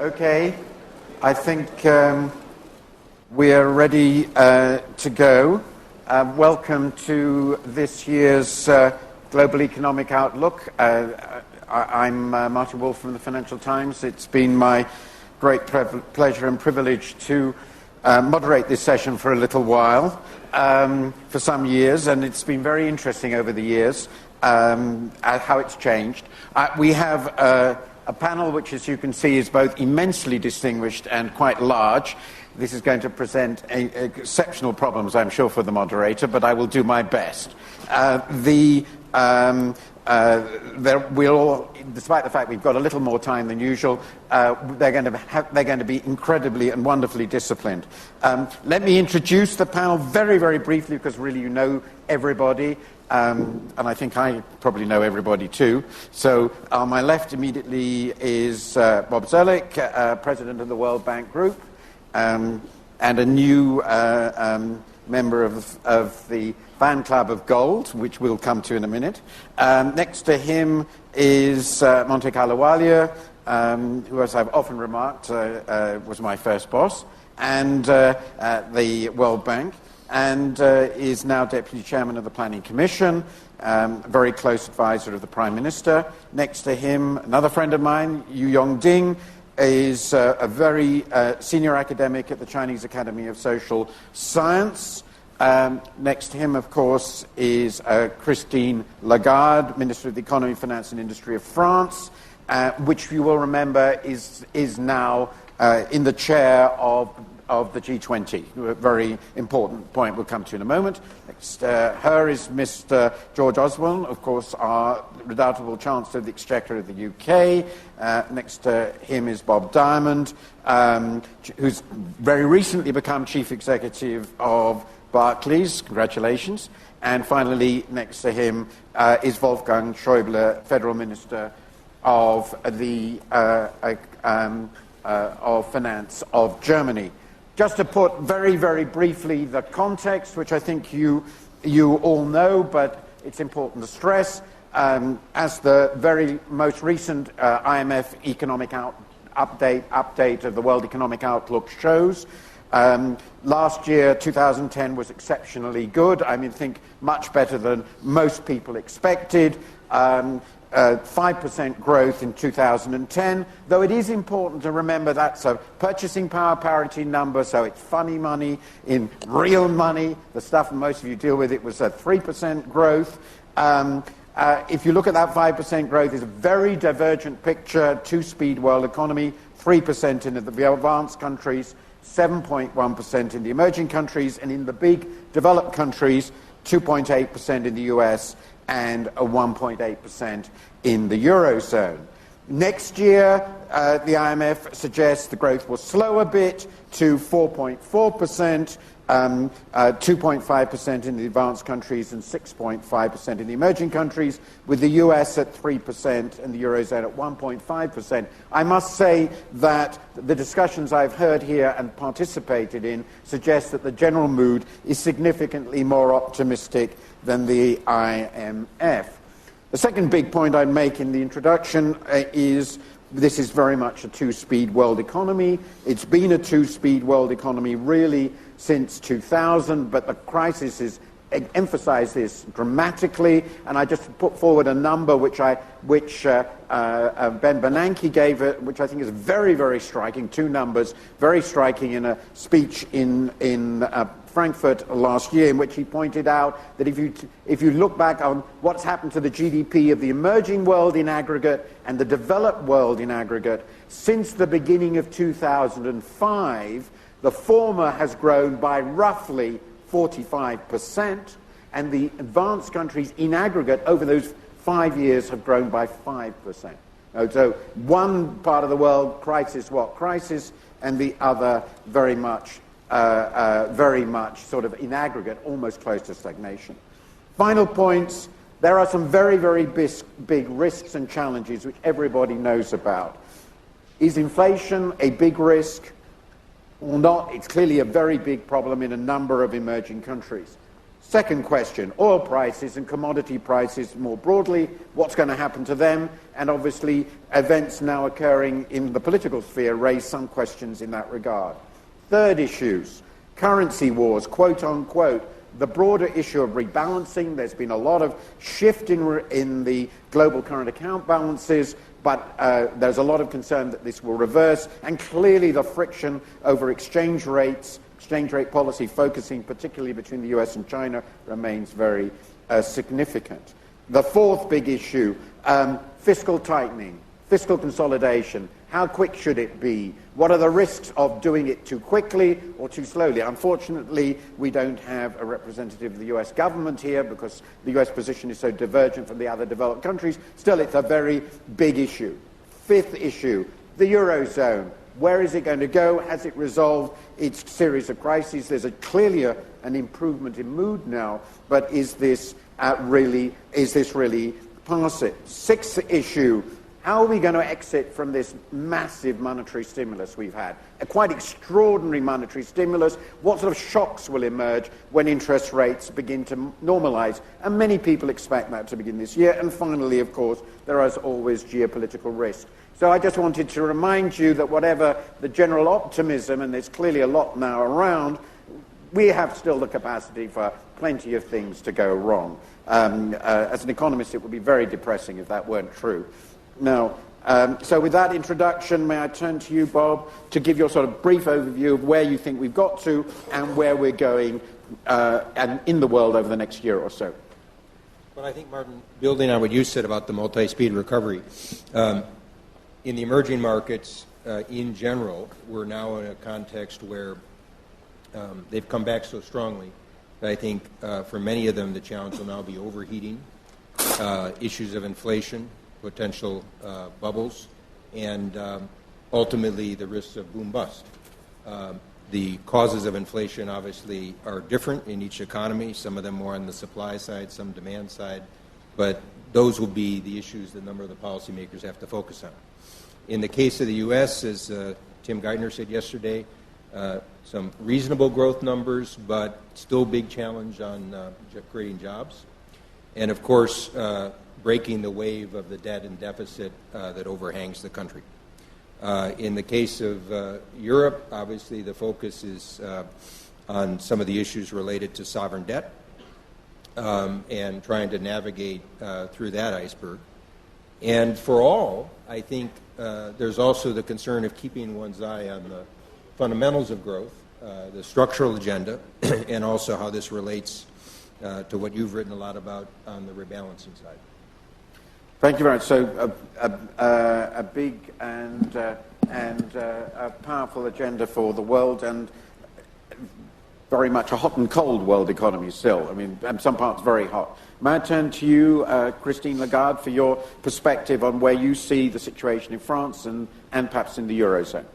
Okay, I think we are ready to go. Welcome to this year's Global Economic Outlook. I'm Martin Wolf from the Financial Times. It's been my great pleasure and privilege to moderate this session for a little while, for some years, and it's been very interesting over the years how it's changed. We have a panel which, as you can see, is both immensely distinguished and quite large. This is going to present exceptional problems, I'm sure, for the moderator, but I will do my best. Despite the fact we've got a little more time than usual, they're going to be incredibly and wonderfully disciplined. Let me introduce the panel very, very briefly, because really you know everybody. And I think I probably know everybody too. So on my left immediately is Bob Zoellick, President of the World Bank Group, and a new member of the fan club of gold, which we'll come to in a minute. Next to him is Montek Ahluwalia, who, as I've often remarked, was my first boss, and the World Bank, and is now Deputy Chairman of the Planning Commission, very close advisor of the Prime Minister. Next to him, another friend of mine, Yongding, is a very senior academic at the Chinese Academy of Social Science. Next to him, of course, is Christine Lagarde, Minister of the Economy, Finance and Industry of France, which you will remember is now in the chair of the G20. A very important point we'll come to in a moment. Next to her is Mr. George Osborne, of course, our redoubtable Chancellor of the Exchequer of the UK. Next to him is Bob Diamond, who's very recently become Chief Executive of Barclays. Congratulations. And finally, next to him is Wolfgang Schäuble, Federal Minister of the of Finance of Germany. Just to put very, very briefly the context, which I think you all know, but it's important to stress, as the very most recent IMF economic update of the World Economic Outlook shows, last year, 2010, was exceptionally good. I think much better than most people expected. 5% growth in 2010, though it is important to remember that's a purchasing power parity number, so it's funny money. In real money, the stuff most of you deal with, it was a 3% growth. If you look at that 5% growth, it's a very divergent picture. Two-speed world economy, 3% in the advanced countries, 7.1% in the emerging countries, and in the big developed countries, 2.8% in the US, and a 1.8% in the Eurozone. Next year, the IMF suggests the growth will slow a bit to 4.4%, 2.5% in the advanced countries and 6.5% in the emerging countries, with the US at 3% and the Eurozone at 1.5%. I must say that the discussions I've heard here and participated in suggest that the general mood is significantly more optimistic than the IMF. The second big point I'd make in the introduction is this is very much a two-speed world economy. It's been a two-speed world economy really since 2000, but the crisis has emphasized this dramatically. And I just put forward a number which Ben Bernanke gave, which I think is very, very striking. Two numbers, very striking in a speech in Frankfurt last year, in which he pointed out that if you look back on what's happened to the GDP of the emerging world in aggregate and the developed world in aggregate, since the beginning of 2005, the former has grown by roughly 45%, and the advanced countries in aggregate over those 5 years have grown by 5%. So one part of the world, crisis, and the other very much sort of in aggregate, almost close to stagnation. Final points, there are some very, very big risks and challenges which everybody knows about. Is inflation a big risk or not? It's clearly a very big problem in a number of emerging countries. Second question, oil prices and commodity prices more broadly, what's going to happen to them? And obviously, events now occurring in the political sphere raise some questions in that regard. Third issues, currency wars, quote unquote, the broader issue of rebalancing. There's been a lot of shift in the global current account balances, but there's a lot of concern that this will reverse, and clearly the friction over exchange rate policy, focusing particularly between the US and China, remains very significant. The fourth big issue, fiscal tightening, fiscal consolidation. How quick should it be? What are the risks of doing it too quickly or too slowly? Unfortunately, we don't have a representative of the US government here because the US position is so divergent from the other developed countries. Still, it's a very big issue. Fifth issue, the Eurozone. Where is it going to go? Has it resolved its series of crises? There's clearly an improvement in mood now, but is this really past it? Sixth issue, how are we going to exit from this massive monetary stimulus we've had? A quite extraordinary monetary stimulus. What sort of shocks will emerge when interest rates begin to normalize? And many people expect that to begin this year. And finally, of course, there is always geopolitical risk. So I just wanted to remind you that whatever the general optimism, and there's clearly a lot now around, we have still the capacity for plenty of things to go wrong. As an economist, it would be very depressing if that weren't true. Now, so with that introduction, may I turn to you, Bob, to give your sort of brief overview of where you think we've got to and where we're going and in the world over the next year or so. Well, I think, Martin, building on what you said about the multi-speed recovery, in the emerging markets in general, we're now in a context where they've come back so strongly that I think for many of them the challenge will now be overheating, issues of inflation, potential bubbles, and ultimately the risks of boom-bust. The causes of inflation obviously are different in each economy, some of them more on the supply side, some demand side, but those will be the issues that a number of the policymakers have to focus on. In the case of the U.S., as Tim Geithner said yesterday, some reasonable growth numbers, but still big challenge on creating jobs. And of course, breaking the wave of the debt and deficit that overhangs the country. In the case of Europe, obviously the focus is on some of the issues related to sovereign debt and trying to navigate through that iceberg. And for all, I think there's also the concern of keeping one's eye on the fundamentals of growth, the structural agenda, and also how this relates to what you've written a lot about on the rebalancing side. Thank you very much. So a big and a powerful agenda for the world, and very much a hot and cold world economy still. I mean, in some parts very hot. May I turn to you, Christine Lagarde, for your perspective on where you see the situation in France and perhaps in the Eurozone?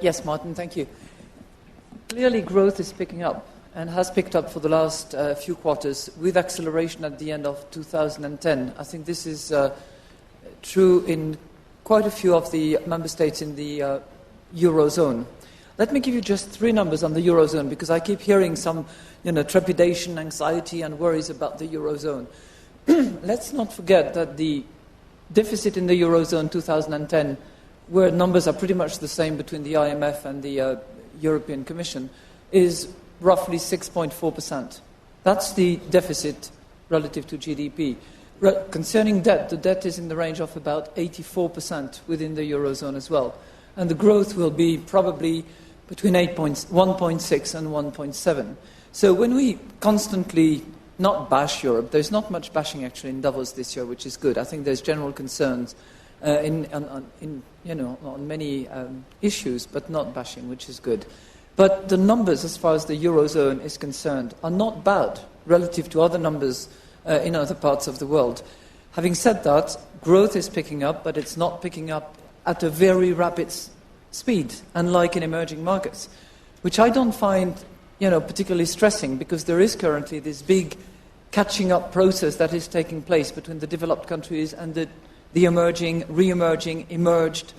Yes, Martin, thank you. Clearly growth is picking up and has picked up for the last few quarters with acceleration at the end of 2010. I think this is true in quite a few of the member states in the Eurozone. Let me give you just 3 numbers on the Eurozone, because I keep hearing some trepidation, anxiety, and worries about the Eurozone. Let's not forget that the deficit in the Eurozone 2010, where numbers are pretty much the same between the IMF and the European Commission, is roughly 6.4%. That's the deficit relative to GDP. Concerning debt, the debt is in the range of about 84% within the Eurozone as well. And the growth will be probably between 1.6 and 1.7. So when we constantly not bash Europe, there's not much bashing actually in Davos this year, which is good. I think there's general concerns on many issues, but not bashing, which is good. But the numbers, as far as the Eurozone is concerned, are not bad relative to other numbers in other parts of the world. Having said that, growth is picking up, but it's not picking up at a very rapid speed, unlike in emerging markets, which I don't find particularly stressing, because there is currently this big catching up process that is taking place between the developed countries and the emerging, re-emerging, emerged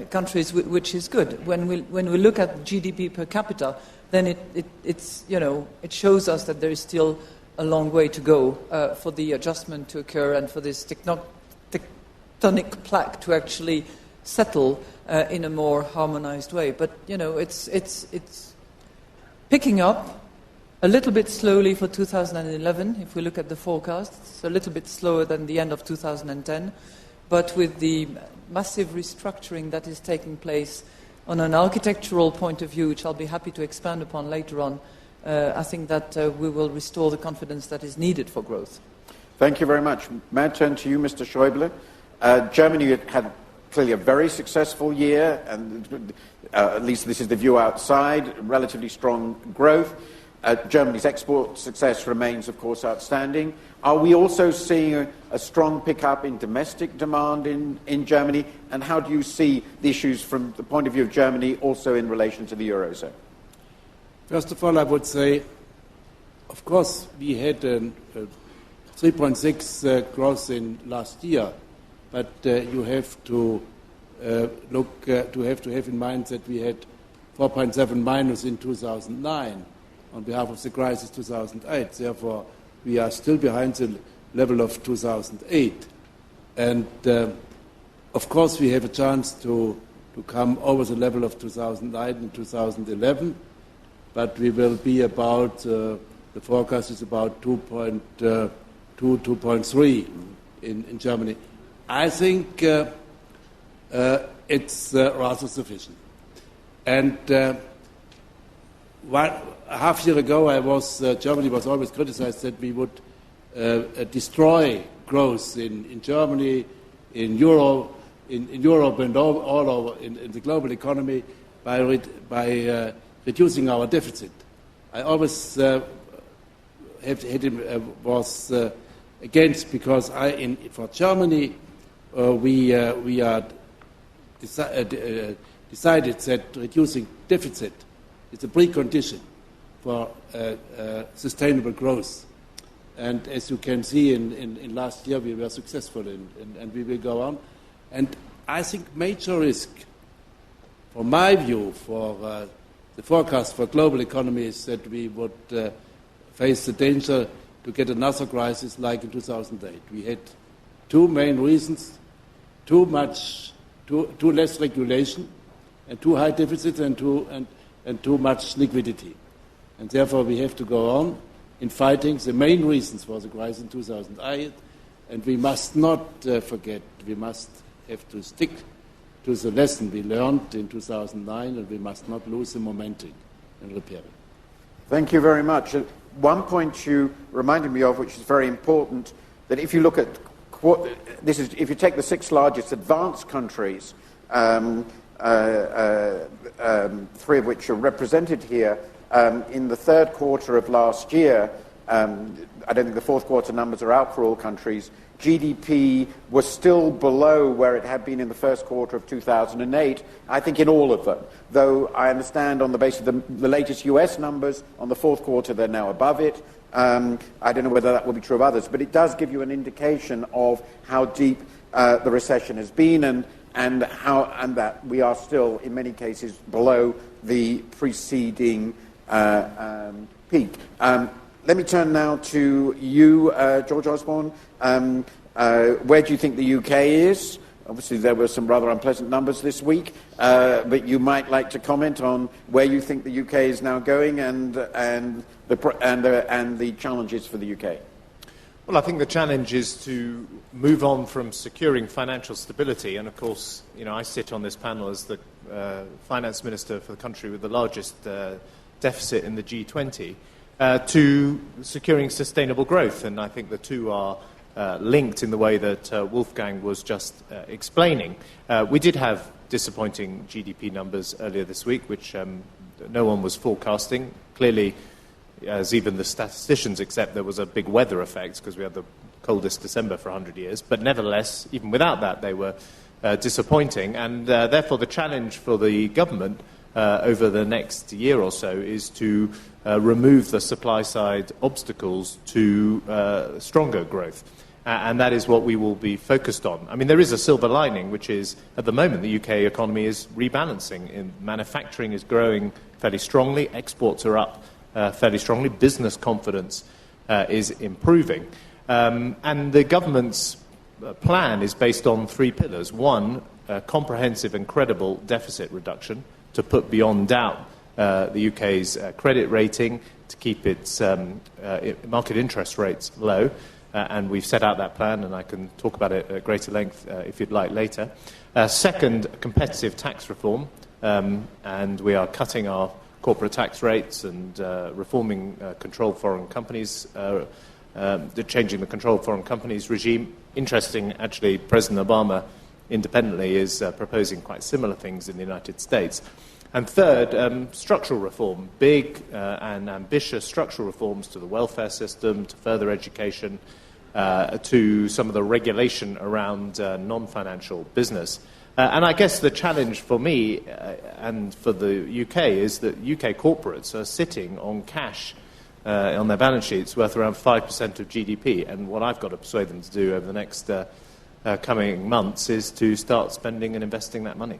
countries, which is good. When we look at GDP per capita, then it shows us that there is still a long way to go for the adjustment to occur and for this tectonic plaque to actually settle in a more harmonized way. But it's picking up a little bit slowly for 2011. If we look at the forecasts, a little bit slower than the end of 2010. But with the massive restructuring that is taking place on an architectural point of view, which I'll be happy to expand upon later on, I think that we will restore the confidence that is needed for growth. Thank you very much. May I turn to you, Mr. Schäuble? Germany had clearly a very successful year, and at least this is the view outside, relatively strong growth. Germany's export success remains, of course, outstanding. Are we also seeing a strong pickup in domestic demand in Germany? And how do you see the issues from the point of view of Germany also in relation to the Eurozone? First of all, I would say, of course, we had a 3.6 growth in last year, but you have to have in mind that we had 4.7 minus in 2009 on behalf of the crisis 2008. Therefore, we are still behind the level of 2008. And of course, we have a chance to come over the level of 2009 and 2011, but we will be about, the forecast is about 2.2, 2.3 in Germany. I think it's rather sufficient. And a half year ago, Germany was always criticized that we would destroy growth in Germany, in Europe, and all over in the global economy by reducing our deficit. I always was against, because for Germany we are decided that reducing deficit is a precondition for sustainable growth. And as you can see, in last year we were successful, and we will go on. And I think major risk, from my view, for the forecast for global economy is that we would face the danger to get another crisis like in 2008. We had two main reasons: too less regulation, and too high deficit, and too much liquidity. And therefore we have to go on in fighting the main reasons for the crisis in 2008, and we must not forget, we must have to stick to the lesson we learned in 2009, and we must not lose the momentum in repairing. Thank you very much. One point you reminded me of, which is very important, that if you look at if you take the 6 largest advanced countries, 3 of which are represented here, in the third quarter of last year, I don't think the fourth quarter numbers are out for all countries, GDP was still below where it had been in the first quarter of 2008, I think in all of them. Though I understand on the basis of the latest US numbers, on the fourth quarter they're now above it. I don't know whether that will be true of others, but it does give you an indication of how deep the recession has been, and that we are still, in many cases, below the preceding peak. Let me turn now to you, George Osborne. Where do you think the UK is? Obviously, there were some rather unpleasant numbers this week, but you might like to comment on where you think the UK is now going and the challenges for the UK. Well, I think the challenge is to move on from securing financial stability, and of course, I sit on this panel as the finance minister for the country with the largest deficit in the G20, to securing sustainable growth, and I think the two are linked in the way that Wolfgang was just explaining. We did have disappointing GDP numbers earlier this week, which no one was forecasting. Clearly, as even the statisticians accept, there was a big weather effect because we had the coldest December for 100 years. But nevertheless, even without that, they were disappointing. And therefore, the challenge for the government over the next year or so is to remove the supply-side obstacles to stronger growth. And that is what we will be focused on. I mean, there is a silver lining, which is, at the moment, the UK economy is rebalancing. Manufacturing is growing fairly strongly. Exports are up fairly strongly. Business confidence is improving. And the government's plan is based on three pillars. One, comprehensive and credible deficit reduction to put beyond doubt the UK's credit rating, to keep its market interest rates low. And we've set out that plan, and I can talk about it at greater length if you'd like later. Second, competitive tax reform, and we are cutting our corporate tax rates and reforming controlled foreign companies, changing the controlled foreign companies regime. Interesting, actually, President Obama independently is proposing quite similar things in the United States. And third, structural reform, big and ambitious structural reforms to the welfare system, to further education, to some of the regulation around non-financial business. And I guess the challenge for me and for the UK is that UK corporates are sitting on cash on their balance sheets worth around 5% of GDP. And what I've got to persuade them to do over the next coming months is to start spending and investing that money.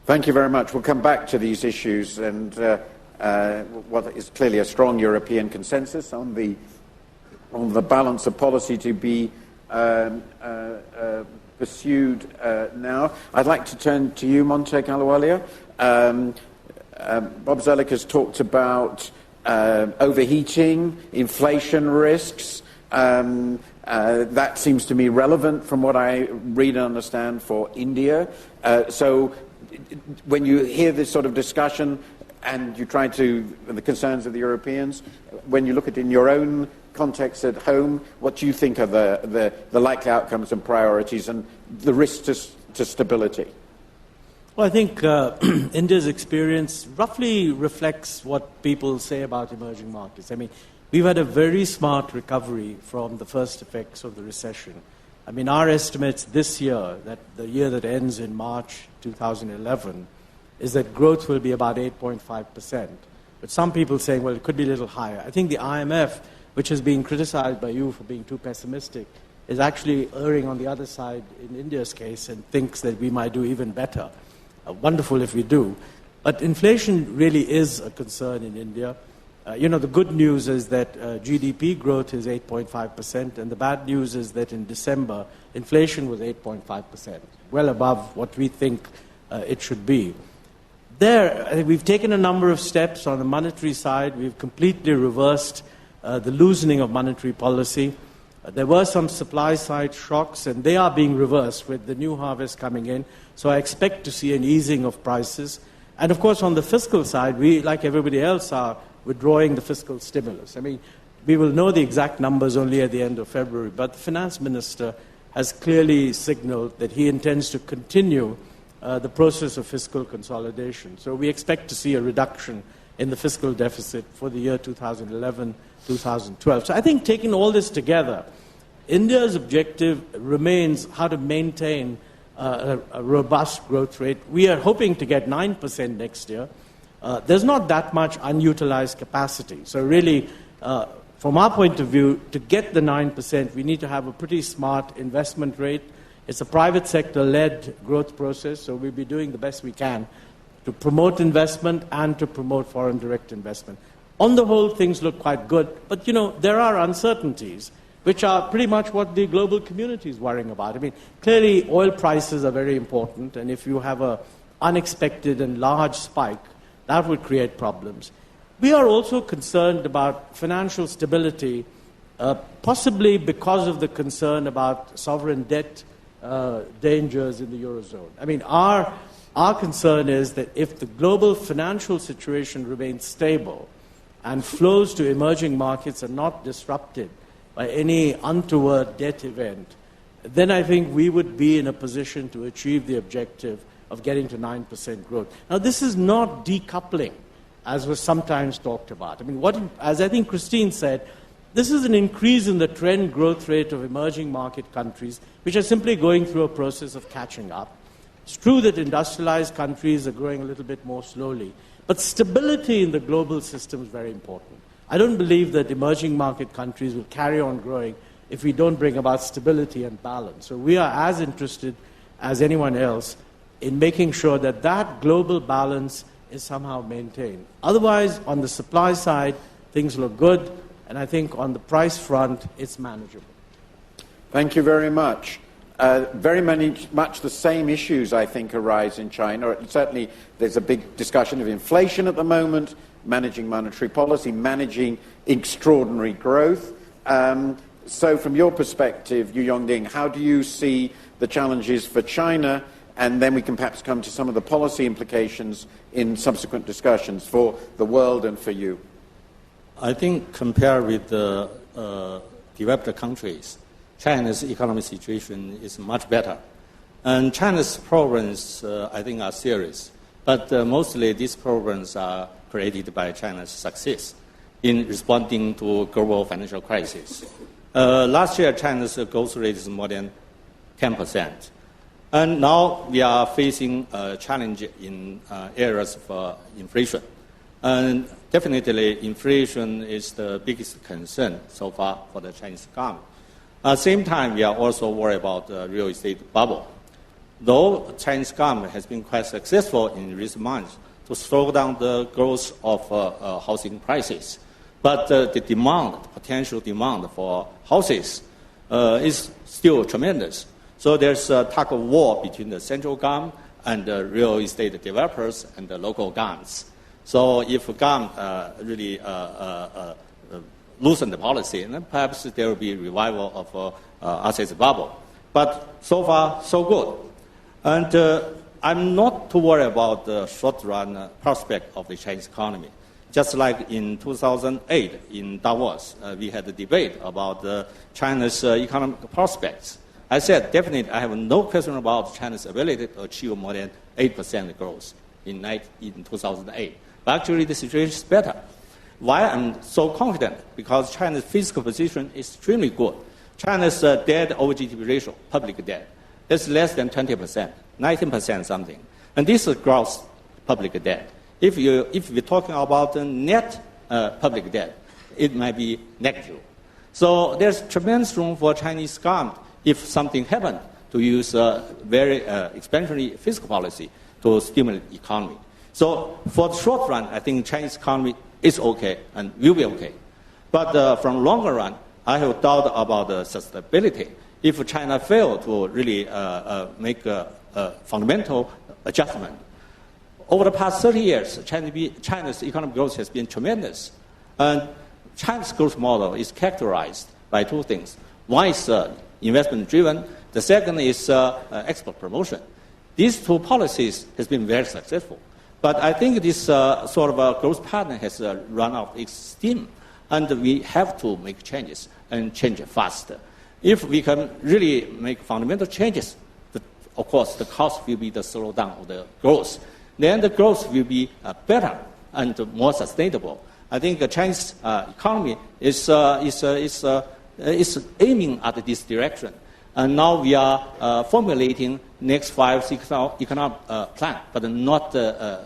Thank you very much. We'll come back to these issues and what is clearly a strong European consensus on the balance of policy to be pursued now. I'd like to turn to you, Montek Ahluwalia. Bob Zoellick has talked about overheating, inflation risks. That seems to me relevant from what I read and understand for India. So when you hear this sort of discussion and you try to, the concerns of the Europeans, when you look at it in your own context at home, what do you think are the likely outcomes and priorities and the risks to stability? Well, I think India's experience roughly reflects what people say about emerging markets. I mean, we've had a very smart recovery from the first effects of the recession. I mean, our estimates this year, that the year that ends in March 2011, is that growth will be about 8.5%. But some people saying, well, it could be a little higher. I think the IMF, which is being criticized by you for being too pessimistic, is actually erring on the other side in India's case and thinks that we might do even better. Wonderful if we do. But inflation really is a concern in India. The good news is that GDP growth is 8.5%, and the bad news is that in December, inflation was 8.5%, well above what we think it should be. There, we've taken a number of steps on the monetary side. We've completely reversed the loosening of monetary policy. There were some supply-side shocks, and they are being reversed with the new harvest coming in. So I expect to see an easing of prices. And, of course, on the fiscal side, we, like everybody else, are withdrawing the fiscal stimulus. I mean, we will know the exact numbers only at the end of February, but the finance minister has clearly signaled that he intends to continue the process of fiscal consolidation. So we expect to see a reduction in the fiscal deficit for the year 2011-2012. So I think taking all this together, India's objective remains how to maintain a robust growth rate. We are hoping to get 9% next year. There's not that much unutilized capacity. So really, from our point of view, to get the 9%, we need to have a pretty smart investment rate. It's a private sector-led growth process, so we'll be doing the best we can to promote investment and to promote foreign direct investment. On the whole, things look quite good, but, there are uncertainties, which are pretty much what the global community is worrying about. I mean, clearly, oil prices are very important, and if you have an unexpected and large spike, that would create problems. We are also concerned about financial stability, possibly because of the concern about sovereign debt dangers in the Eurozone. I mean, our concern is that if the global financial situation remains stable and flows to emerging markets are not disrupted by any untoward debt event, then I think we would be in a position to achieve the objective of getting to 9% growth. Now, this is not decoupling, as was sometimes talked about. I mean, as I think Christine said, this is an increase in the trend growth rate of emerging market countries, which are simply going through a process of catching up. It's true that industrialized countries are growing a little bit more slowly, but stability in the global system is very important. I don't believe that emerging market countries will carry on growing if we don't bring about stability and balance. So we are as interested as anyone else in making sure that that global balance is somehow maintained. Otherwise, on the supply side, things look good, and I think on the price front, it's manageable. Thank you very much. Very much the same issues, I think, arise in China. Certainly, there's a big discussion of inflation at the moment, managing monetary policy, managing extraordinary growth. So from your perspective, Yu Yongding, how do you see the challenges for China? And then we can perhaps come to some of the policy implications in subsequent discussions for the world and for you. I think compared with the developed countries, China's economic situation is much better. And China's problems, I think, are serious. But mostly these problems are created by China's success in responding to global financial crisis. Last year, China's growth rate is more than 10%. And now we are facing a challenge in areas of inflation. And definitely, inflation is the biggest concern so far for the Chinese economy. At the same time, we are also worried about the real estate bubble. Though the Chinese government has been quite successful in recent months to slow down the growth of housing prices, but the potential demand for houses is still tremendous. So there's a tug of war between the central government and the real estate developers and the local governments. So if government really loosen the policy, and then perhaps there will be a revival of assets bubble. But so far, so good. And I'm not too worried about the short-run prospect of the Chinese economy. Just like in 2008 in Davos, we had a debate about China's economic prospects. I said, definitely, I have no question about China's ability to achieve more than 8% growth in 2008. But actually, the situation is better. Why I'm so confident? Because China's fiscal position is extremely good. China's debt over GDP ratio, public debt, is less than 20%, 19% something. And this is gross public debt. If we're talking about the net public debt, it might be negative. So there's tremendous room for Chinese government, if something happened, to use very expansionary fiscal policy to stimulate the economy. So for the short run, I think Chinese economy is okay and will be okay. But from longer run, I have doubt about the sustainability. If China fails to really make a fundamental adjustment, over the past 30 years, China's economic growth has been tremendous. And China's growth model is characterized by two things. One is investment-driven. The second is export promotion. These two policies has been very successful. But I think this sort of a growth pattern has run out of its steam, and we have to make changes and change it faster. If we can really make fundamental changes, of course, the cost will be the slowdown of the growth. Then the growth will be better and more sustainable. I think the Chinese economy is aiming at this direction. And now we are formulating next 5-6 economic plan, but not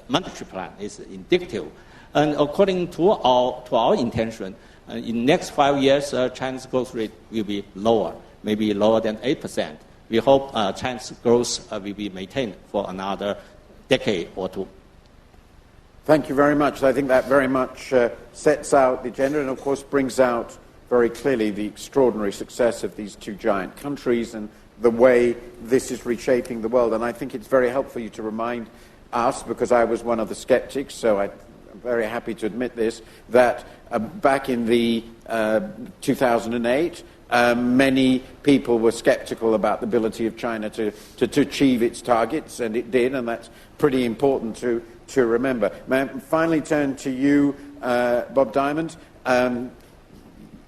monetary plan. It's indicative. And according to our intention, in next 5 years, China's growth rate will be lower, maybe lower than 8%. We hope China's growth will be maintained for another decade or two. Thank you very much. I think that very much sets out the agenda and, of course, brings out very clearly the extraordinary success of these two giant countries and the way this is reshaping the world. And I think it's very helpful for you to remind us, because I was one of the skeptics, so I'm very happy to admit this, that back in the 2008, many people were skeptical about the ability of China to achieve its targets, and it did, and that's pretty important to remember. May I finally turn to you, Bob Diamond.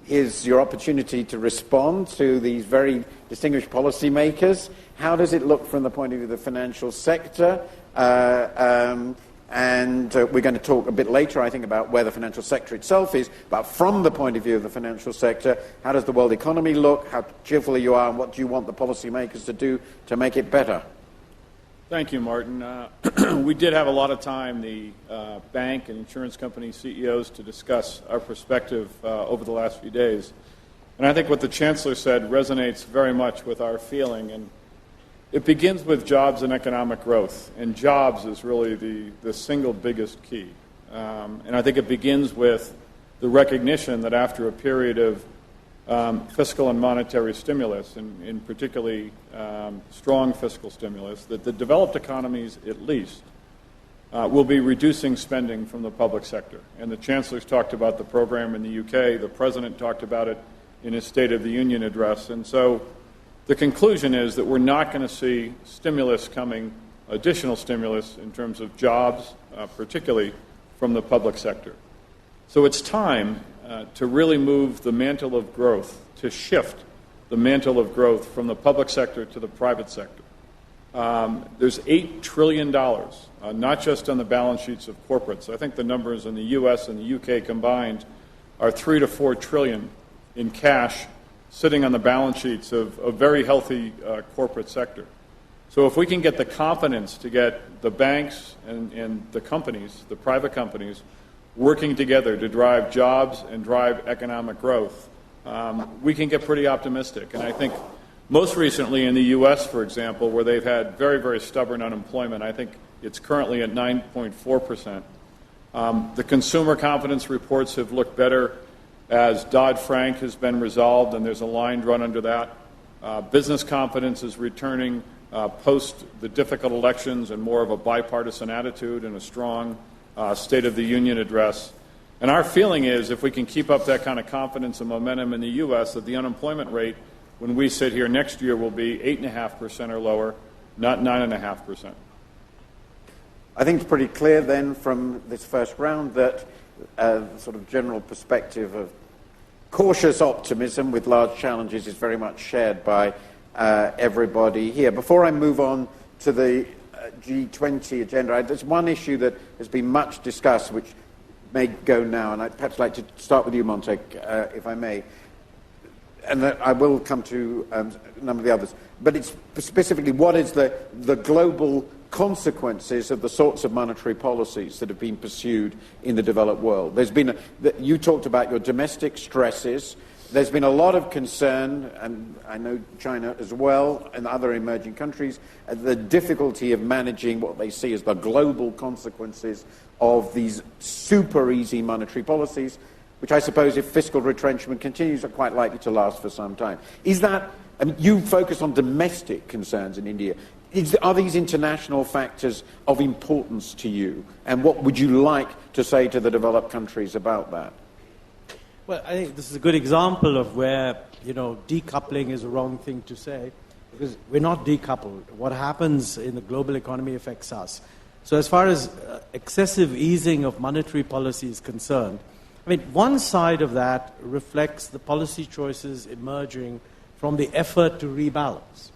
Is your opportunity to respond to these very distinguished policymakers. How does it look from the point of view of the financial sector? And we're going to talk a bit later, I think, about where the financial sector itself is. But from the point of view of the financial sector, how does the world economy look? How cheerful you are, and what do you want the policymakers to do to make it better? Thank you, Martin. We did have a lot of time, the bank and insurance company CEOs, to discuss our perspective over the last few days. And I think what the Chancellor said resonates very much with our feeling. And it begins with jobs and economic growth. And jobs is really the single biggest key. And I think it begins with the recognition that after a period of fiscal and monetary stimulus, and in particularly strong fiscal stimulus, that the developed economies at least will be reducing spending from the public sector. And the Chancellor's talked about the program in the UK. The President talked about it in his State of the Union address. And so the conclusion is that we're not going to see stimulus coming, additional stimulus in terms of jobs, particularly from the public sector. So it's time to really move the mantle of growth, to shift the mantle of growth from the public sector to the private sector. There's $8 trillion, not just on the balance sheets of corporates. I think the numbers in the U.S. and the UK combined are $3 to $4 trillion in cash sitting on the balance sheets of a very healthy corporate sector. So if we can get the confidence to get the banks and the companies, the private companies, working together to drive jobs and drive economic growth, we can get pretty optimistic. And I think most recently in the U.S., for example, where they've had very, very stubborn unemployment, I think it's currently at 9.4%. The consumer confidence reports have looked better as Dodd-Frank has been resolved, and there's a line drawn under that. Business confidence is returning post the difficult elections and more of a bipartisan attitude and a strong State of the Union address. And our feeling is if we can keep up that kind of confidence and momentum in the U.S., that the unemployment rate when we sit here next year will be 8.5% or lower, not 9.5%. I think it's pretty clear then from this first round that sort of general perspective of cautious optimism with large challenges is very much shared by everybody here. Before I move on to the G20 agenda, there's one issue that has been much discussed which may go now, and I'd perhaps like to start with you, Montek, if I may. And I will come to a number of the others. But it's specifically what is the global consequences of the sorts of monetary policies that have been pursued in the developed world. There's been you talked about your domestic stresses. There's been a lot of concern, and I know China as well, and other emerging countries, the difficulty of managing what they see as the global consequences of these super easy monetary policies, which I suppose if fiscal retrenchment continues are quite likely to last for some time. Is that, I mean, you focus on domestic concerns in India. Are these international factors of importance to you? And what would you like to say to the developed countries about that? Well, I think this is a good example of where, decoupling is a wrong thing to say, because we're not decoupled. What happens in the global economy affects us. So as far as excessive easing of monetary policy is concerned, I mean, one side of that reflects the policy choices emerging from the effort to rebalance.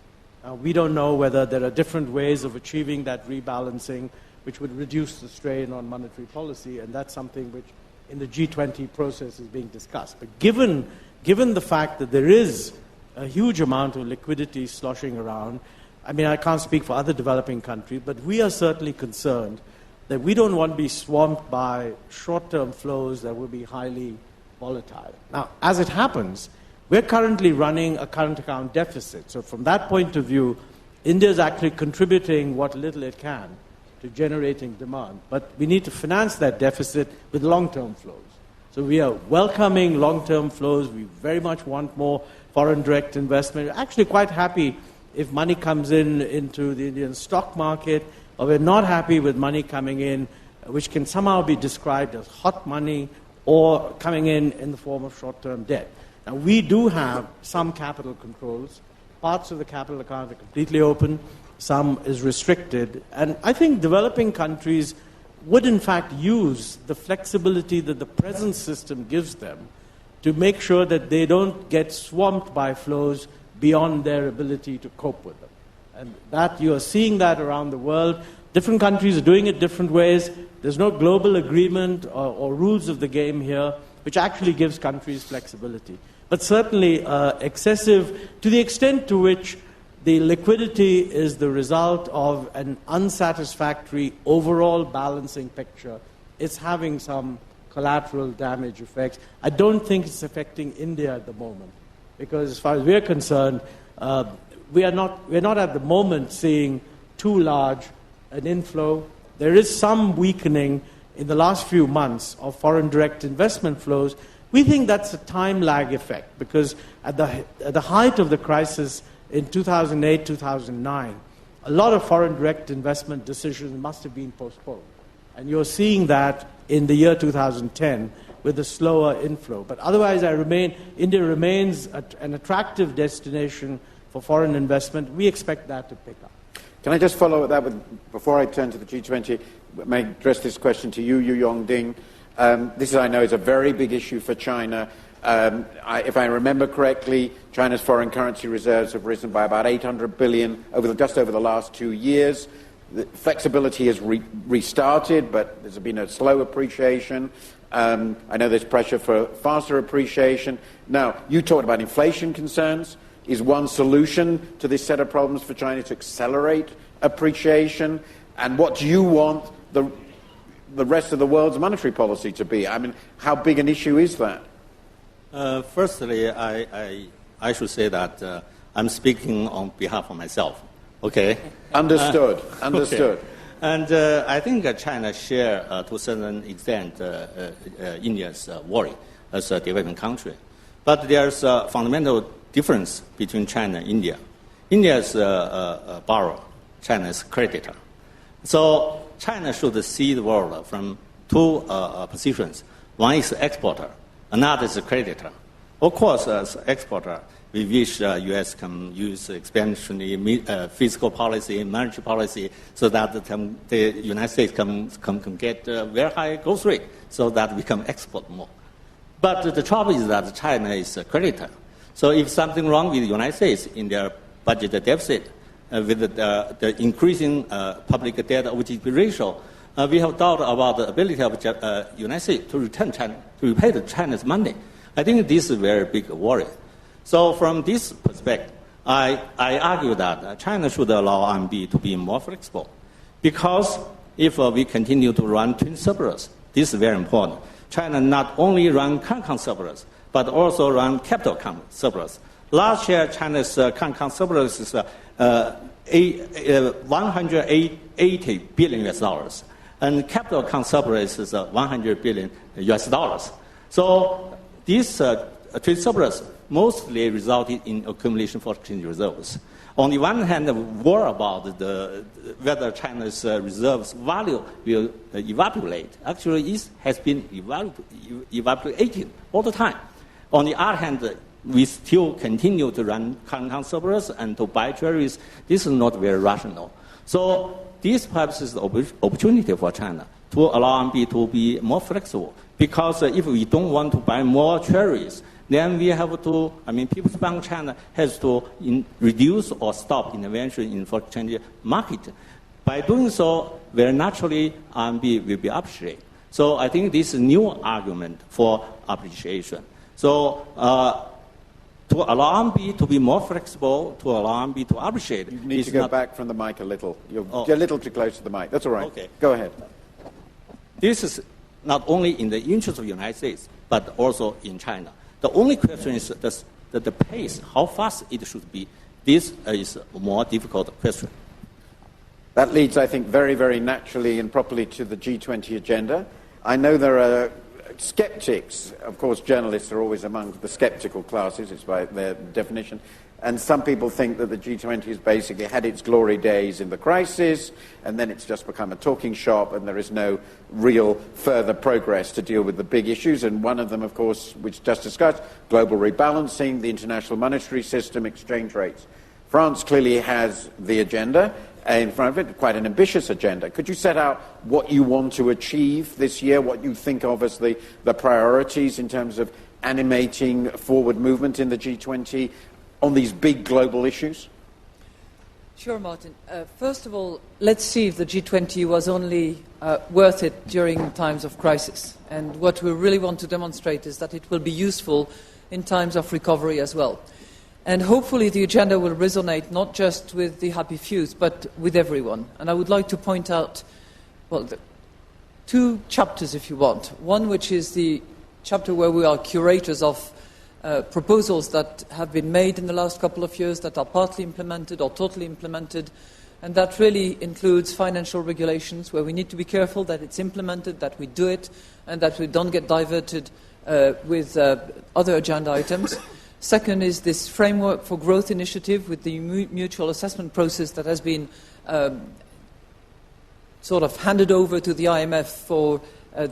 We don't know whether there are different ways of achieving that rebalancing which would reduce the strain on monetary policy, and that's something which in the G20 process is being discussed. But given the fact that there is a huge amount of liquidity sloshing around, I mean, I can't speak for other developing countries, but we are certainly concerned that we don't want to be swamped by short-term flows that will be highly volatile. Now, as it happens, we're currently running a current account deficit. So from that point of view, India is actually contributing what little it can to generating demand. But we need to finance that deficit with long-term flows. So we are welcoming long-term flows. We very much want more foreign direct investment. We're actually quite happy if money comes into the Indian stock market, or we're not happy with money coming in, which can somehow be described as hot money or coming in the form of short-term debt. Now, we do have some capital controls. Parts of the capital account are completely open. Some is restricted. And I think developing countries would, in fact, use the flexibility that the present system gives them to make sure that they don't get swamped by flows beyond their ability to cope with them. And that you are seeing that around the world. Different countries are doing it different ways. There's no global agreement or rules of the game here, which actually gives countries flexibility. But certainly excessive, to the extent to which the liquidity is the result of an unsatisfactory overall balancing picture, it's having some collateral damage effects. I don't think it's affecting India at the moment. because as far as we're concerned, we're not at the moment seeing too large an inflow. There is some weakening in the last few months of foreign direct investment flows. We think that's a time lag effect because at the height of the crisis in 2008, 2009, a lot of foreign direct investment decisions must have been postponed. And you're seeing that in the year 2010 with a slower inflow. But otherwise, India remains an attractive destination for foreign investment. We expect that to pick up. Can I just follow that before I turn to the G20, may I address this question to you, Yongding? This, I know, is a very big issue for China. If I remember correctly, China's foreign currency reserves have risen by about 800 billion just over the last 2 years. The flexibility has restarted, but there's been a slow appreciation. I know there's pressure for faster appreciation. Now, you talked about inflation concerns. Is one solution to this set of problems for China to accelerate appreciation? And what do you want the rest of the world's monetary policy to be? I mean, how big an issue is that? Firstly, I should say that I'm speaking on behalf of myself. Okay. Understood. Understood. Okay. And I think China share to a certain extent India's worry as a developing country, but there's a fundamental difference between China and India. India is a borrower, China is a creditor. So China should see the world from two positions. One is exporter, another is a creditor. Of course, as exporter, we wish U.S. can use expansionary fiscal policy, monetary policy, so that the United States can get a very high growth rate, so that we can export more. But the trouble is that China is a creditor. So if something wrong with the United States in their budget deficit, with the increasing public debt over GDP ratio, we have doubt about the ability of the United States to repay China's money. I think this is a very big worry. So from this perspective, I argue that China should allow RMB to be more flexible, because if we continue to run twin surplus, this is very important. China not only run current account surplus, but also run capital account surplus. Last year, China's current account surplus is $180 billion, and capital account surplus is $100 billion. So this trade surplus mostly resulted in accumulation for exchange reserves. On the one hand, worry about whether China's reserves value will evaporate. Actually, it has been evaporating all the time. On the other hand, we still continue to run current account surplus and to buy treasuries. This is not very rational. So this perhaps is the opportunity for China to allow RMB to be more flexible. Because if we don't want to buy more treasuries, then we have to, People's Bank China has to reduce or stop intervention in foreign exchange market. By doing so, very naturally, RMB will be appreciated. So I think this is a new argument for appreciation. So to allow RMB to be more flexible, to allow RMB to appreciate. You need to go back from the mic a little. You're a little too close to the mic. That's all right. Okay. Go ahead. This is not only in the interest of the United States, but also in China. The only question is the pace, how fast it should be. This is a more difficult question. That leads, I think, very, very naturally and properly to the G20 agenda. I know there are skeptics. Of course, journalists are always among the skeptical classes, it's by their definition. And some people think that the G20 has basically had its glory days in the crisis, and then it's just become a talking shop, and there is no real further progress to deal with the big issues. And one of them, of course, which just discussed, global rebalancing, the international monetary system, exchange rates. France clearly has the agenda in front of it, quite an ambitious agenda. Could you set out what you want to achieve this year, what you think of as the priorities in terms of animating forward movement in the G20 on these big global issues? Sure, Martin. First of all, let's see if the G20 was only worth it during times of crisis. And what we really want to demonstrate is that it will be useful in times of recovery as well. And hopefully the agenda will resonate not just with the happy few, but with everyone. And I would like to point out, two chapters, if you want. One, which is the chapter where we are curators of proposals that have been made in the last couple of years that are partly implemented or totally implemented, and that really includes financial regulations where we need to be careful that it's implemented, that we do it, and that we don't get diverted with other agenda items. Second is this framework for growth initiative with the mutual assessment process that has been sort of handed over to the IMF for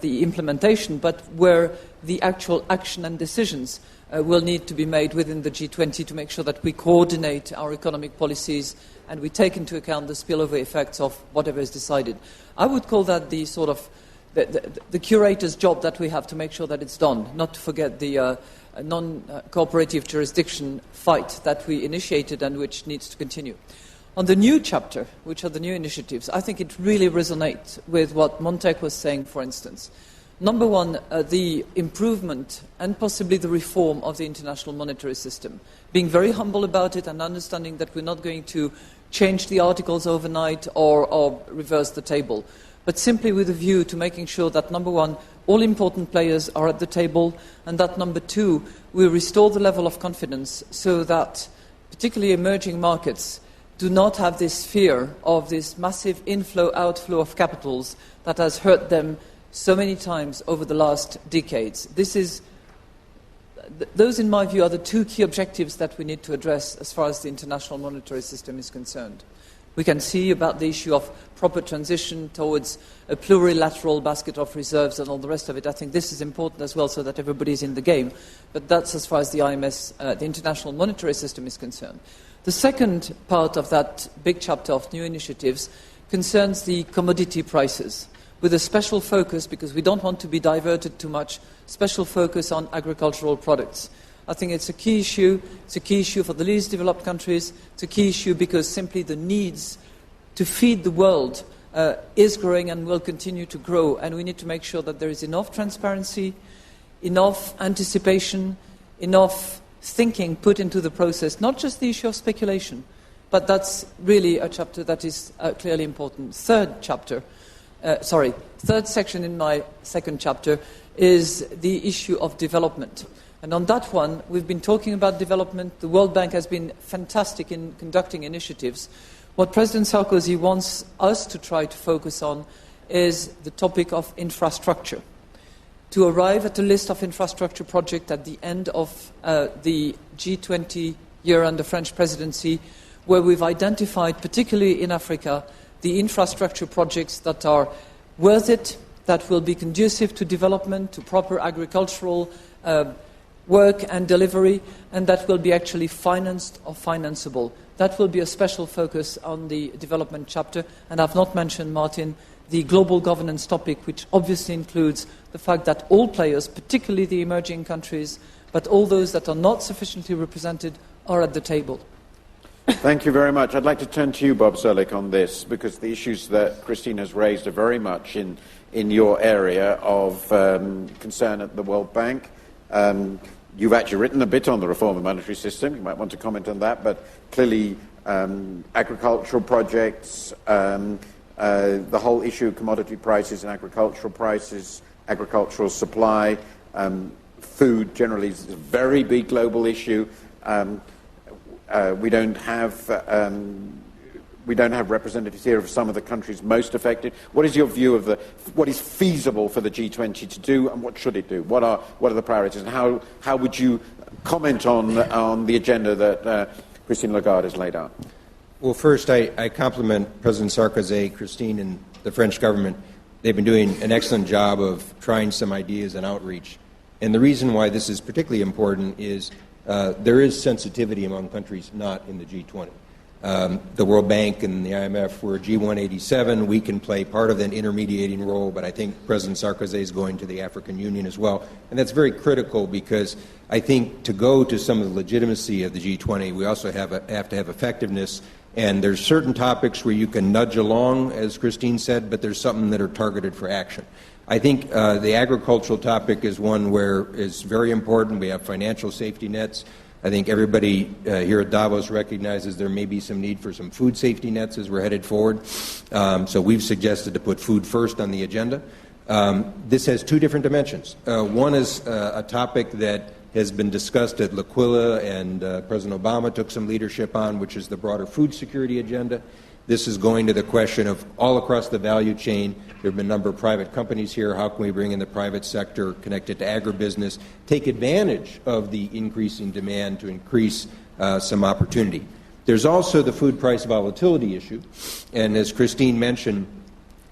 the implementation, but where the actual action and decisions will need to be made within the G20 to make sure that we coordinate our economic policies and we take into account the spillover effects of whatever is decided. I would call that the sort of the curator's job that we have to make sure that it's done, not to forget the non-cooperative jurisdiction fight that we initiated and which needs to continue. On the new chapter, which are the new initiatives, I think it really resonates with what Montek was saying, for instance. Number one, the improvement and possibly the reform of the international monetary system. Being very humble about it and understanding that we're not going to change the articles overnight or reverse the table, but simply with a view to making sure that, number one, all important players are at the table, and that, number two, we restore the level of confidence so that particularly emerging markets do not have this fear of this massive inflow-outflow of capitals that has hurt them so many times over the last decades. Those, in my view, are the two key objectives that we need to address as far as the international monetary system is concerned. We can see about the issue of proper transition towards a plurilateral basket of reserves and all the rest of it. I think this is important as well so that everybody is in the game. But that's as far as the IMS, the international monetary system, is concerned. The second part of that big chapter of new initiatives concerns the commodity prices, with a special focus, because we don't want to be diverted too much, special focus on agricultural products. I think it's a key issue. It's a key issue for the least developed countries. It's a key issue because simply the needs to feed the world is growing and will continue to grow, and we need to make sure that there is enough transparency, enough anticipation, enough thinking put into the process, not just the issue of speculation, but that's really a chapter that is clearly important. Third section in my second chapter is the issue of development. And on that one, we've been talking about development. The World Bank has been fantastic in conducting initiatives. What President Sarkozy wants us to try to focus on is the topic of infrastructure. To arrive at a list of infrastructure projects at the end of the G20 year under French presidency, where we've identified, particularly in Africa, the infrastructure projects that are worth it, that will be conducive to development, to proper agricultural work and delivery, and that will be actually financed or financeable. That will be a special focus on the development chapter. And I've not mentioned, Martin, the global governance topic, which obviously includes the fact that all players, particularly the emerging countries, but all those that are not sufficiently represented, are at the table. Thank you very much. I'd like to turn to you, Bob Zoellick, on this, because the issues that Christine has raised are very much in your area of concern at the World Bank. You've actually written a bit on the reform of the monetary system. You might want to comment on that, but clearly agricultural projects, the whole issue of commodity prices and agricultural prices, agricultural supply, food generally is a very big global issue. We don't have representatives here of some of the countries most affected. What is your view of what is feasible for the G20 to do, and what should it do? What are the priorities, and how would you comment on the agenda that Christine Lagarde has laid out? Well, first, I compliment President Sarkozy, Christine, and the French government. They've been doing an excellent job of trying some ideas and outreach. And the reason why this is particularly important is there is sensitivity among countries not in the G20. The World Bank and the IMF were G187. We can play part of that intermediating role, but I think President Sarkozy is going to the African Union as well. And that's very critical because I think to go to some of the legitimacy of the G20, we also have to have effectiveness. And there's certain topics where you can nudge along, as Christine said, but there's something that are targeted for action. I think the agricultural topic is one where it's very important. We have financial safety nets. I think everybody here at Davos recognizes there may be some need for some food safety nets as we're headed forward. So we've suggested to put food first on the agenda. This has two different dimensions. One is a topic that has been discussed at L'Aquila, and President Obama took some leadership on, which is the broader food security agenda. This is going to the question of all across the value chain. There have been a number of private companies here. How can we bring in the private sector, connect it to agribusiness, take advantage of the increasing demand to increase some opportunity? There's also the food price volatility issue, and as Christine mentioned,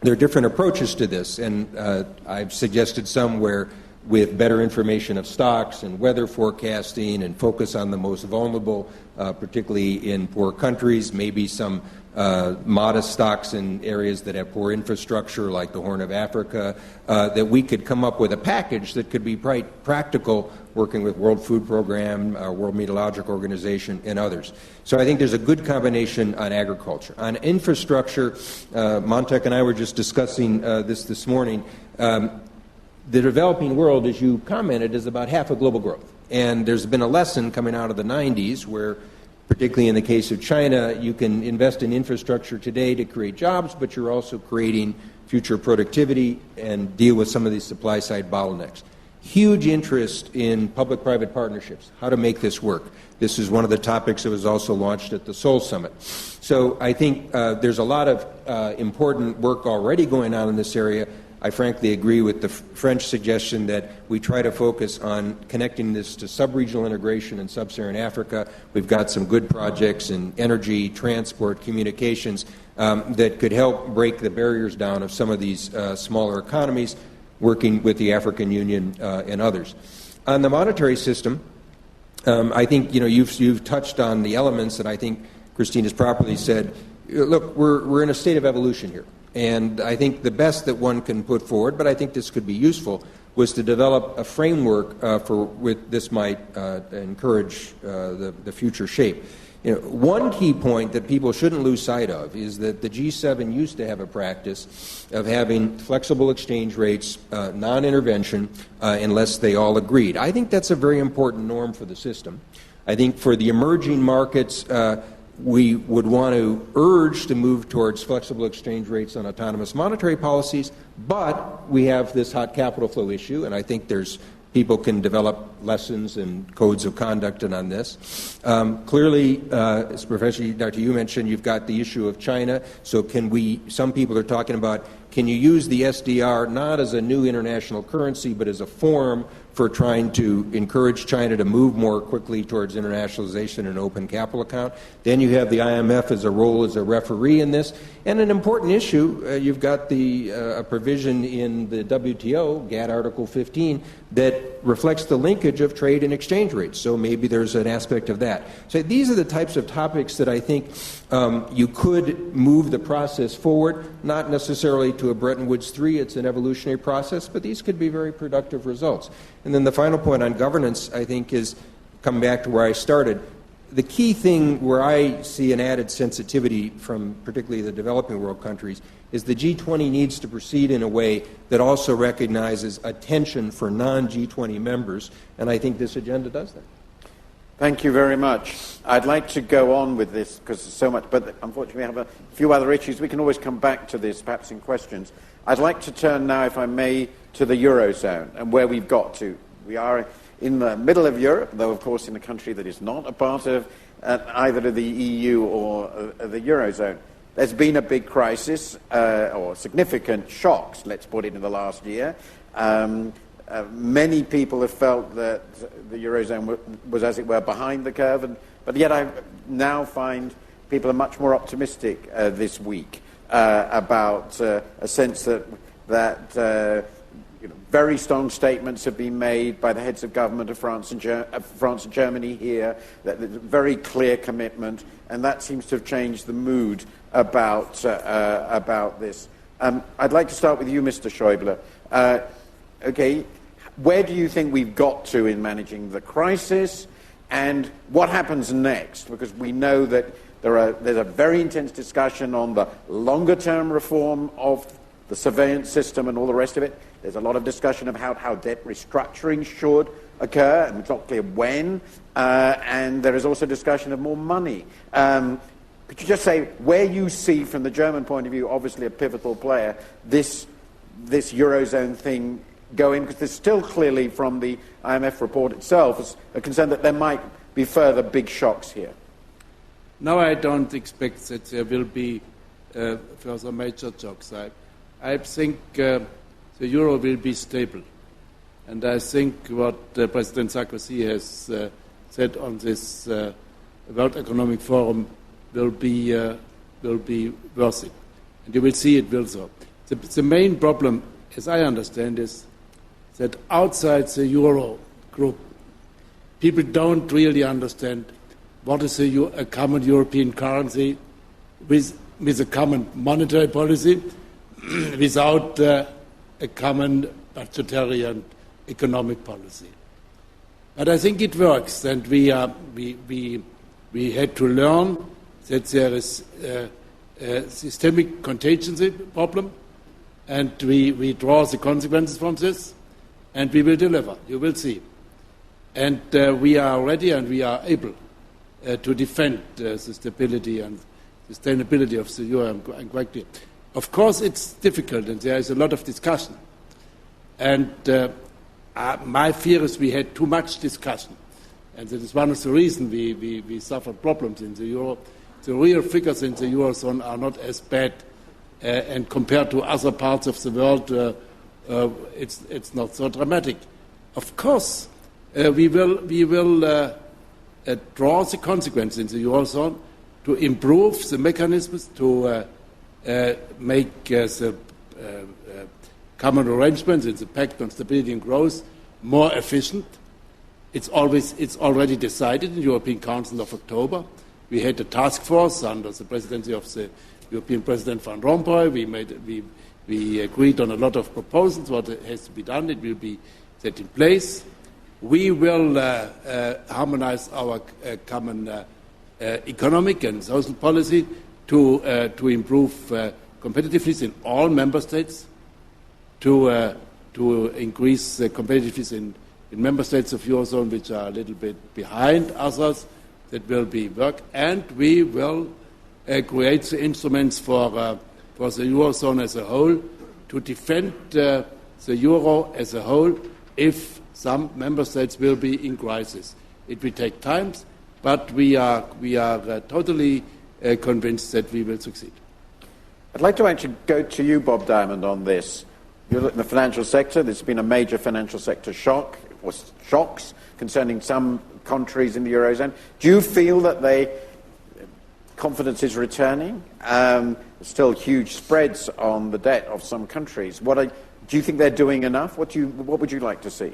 there are different approaches to this, and I've suggested some where with better information of stocks and weather forecasting and focus on the most vulnerable, particularly in poor countries, maybe some modest stocks in areas that have poor infrastructure like the Horn of Africa, that we could come up with a package that could be practical working with World Food Program, World Meteorological Organization, and others. So I think there's a good combination on agriculture. On infrastructure, Montek and I were just discussing this morning. The developing world, as you commented, is about half of global growth. And there's been a lesson coming out of the 90s where, particularly in the case of China, you can invest in infrastructure today to create jobs, but you're also creating future productivity and deal with some of these supply-side bottlenecks. Huge interest in public-private partnerships, how to make this work. This is one of the topics that was also launched at the Seoul Summit. So I think there's a lot of important work already going on in this area. I frankly agree with the French suggestion that we try to focus on connecting this to sub-regional integration in sub-Saharan Africa. We've got some good projects in energy, transport, communications that could help break the barriers down of some of these smaller economies, working with the African Union and others. On the monetary system, I think you've touched on the elements, and I think Christine has properly said, look, we're in a state of evolution here. And I think the best that one can put forward, but I think this could be useful, was to develop a framework this might encourage the future shape. One key point that people shouldn't lose sight of is that the G7 used to have a practice of having flexible exchange rates, non-intervention, unless they all agreed. I think that's a very important norm for the system. I think for the emerging markets, we would want to urge to move towards flexible exchange rates on autonomous monetary policies, but we have this hot capital flow issue, and I think people can develop lessons and codes of conduct on this. Clearly, as Professor Dr. Yu mentioned, you've got the issue of China, so some people are talking about, can you use the SDR not as a new international currency, but as a form for trying to encourage China to move more quickly towards internationalization and open capital account. Then you have the IMF as a role as a referee in this. And an important issue, you've got a provision in the WTO, GATT Article 15, that reflects the linkage of trade and exchange rates. So maybe there's an aspect of that. So these are the types of topics that I think you could move the process forward, not necessarily to a Bretton Woods 3, it's an evolutionary process, but these could be very productive results. And then the final point on governance, I think, is come back to where I started. The key thing where I see an added sensitivity from particularly the developing world countries is the G20 needs to proceed in a way that also recognizes attention for non-G20 members, and I think this agenda does that. Thank you very much. I'd like to go on with this because there's so much, but unfortunately we have a few other issues. We can always come back to this, perhaps in questions. I'd like to turn now, if I may, to the Eurozone and where we've got to. We are in the middle of Europe, though of course in a country that is not a part of either of the EU or the Eurozone. There's been a big crisis, or significant shocks, let's put it, in the last year. Many people have felt that the Eurozone was, as it were, behind the curve, but yet I now find people are much more optimistic this week about a sense that very strong statements have been made by the heads of government of France and Germany here, that there's a very clear commitment, and that seems to have changed the mood about this. I'd like to start with you, Mr. Schäuble. Okay, where do you think we've got to in managing the crisis, and what happens next? Because we know that there's a very intense discussion on the longer-term reform of the surveillance system and all the rest of it. There's a lot of discussion about how debt restructuring should occur, and it's not clear when, and there is also discussion of more money. Could you just say where you see, from the German point of view, obviously a pivotal player, this Eurozone thing going? Because there's still clearly from the IMF report itself a concern that there might be further big shocks here. No, I don't expect that there will be further major shocks. I think the euro will be stable. And I think what President Sarkozy has said on this World Economic Forum will be worth it. And you will see it will so. The main problem, as I understand, is that outside the euro group, people don't really understand what is a common European currency with a common monetary policy without a common budgetary and economic policy. But I think it works, and we had to learn that there is a systemic contingency problem, and we draw the consequences from this, and we will deliver. You will see. And we are ready and we are able to defend the stability and sustainability of the euro. I'm quite clear. Of course, it's difficult, and there is a lot of discussion. And my fear is we had too much discussion, and that is one of the reasons we suffered problems in the euro. The real figures in the Eurozone are not as bad, and compared to other parts of the world, it's not so dramatic. Of course, we will draw the consequences in the Eurozone to improve the mechanisms to make the common arrangements in the Pact on Stability and Growth more efficient. It's already decided in the European Council of October. We had a task force under the presidency of the European President Van Rompuy. We agreed on a lot of proposals, what has to be done. It will be set in place. We will harmonize our common economic and social policy to improve competitiveness in all member states, to increase competitiveness in member states of Eurozone which are a little bit behind others. That will be work, and we will create the instruments for the Eurozone as a whole to defend the euro as a whole if some member states will be in crisis. It will take time, but we are totally convinced that we will succeed. I'd like to actually go to you, Bob Diamond, on this. You look in the financial sector. There's been a major financial sector shock, or shocks, concerning some countries in the Eurozone. Do you feel that confidence is returning? Still huge spreads on the debt of some countries. Do you think they're doing enough? What would you like to see?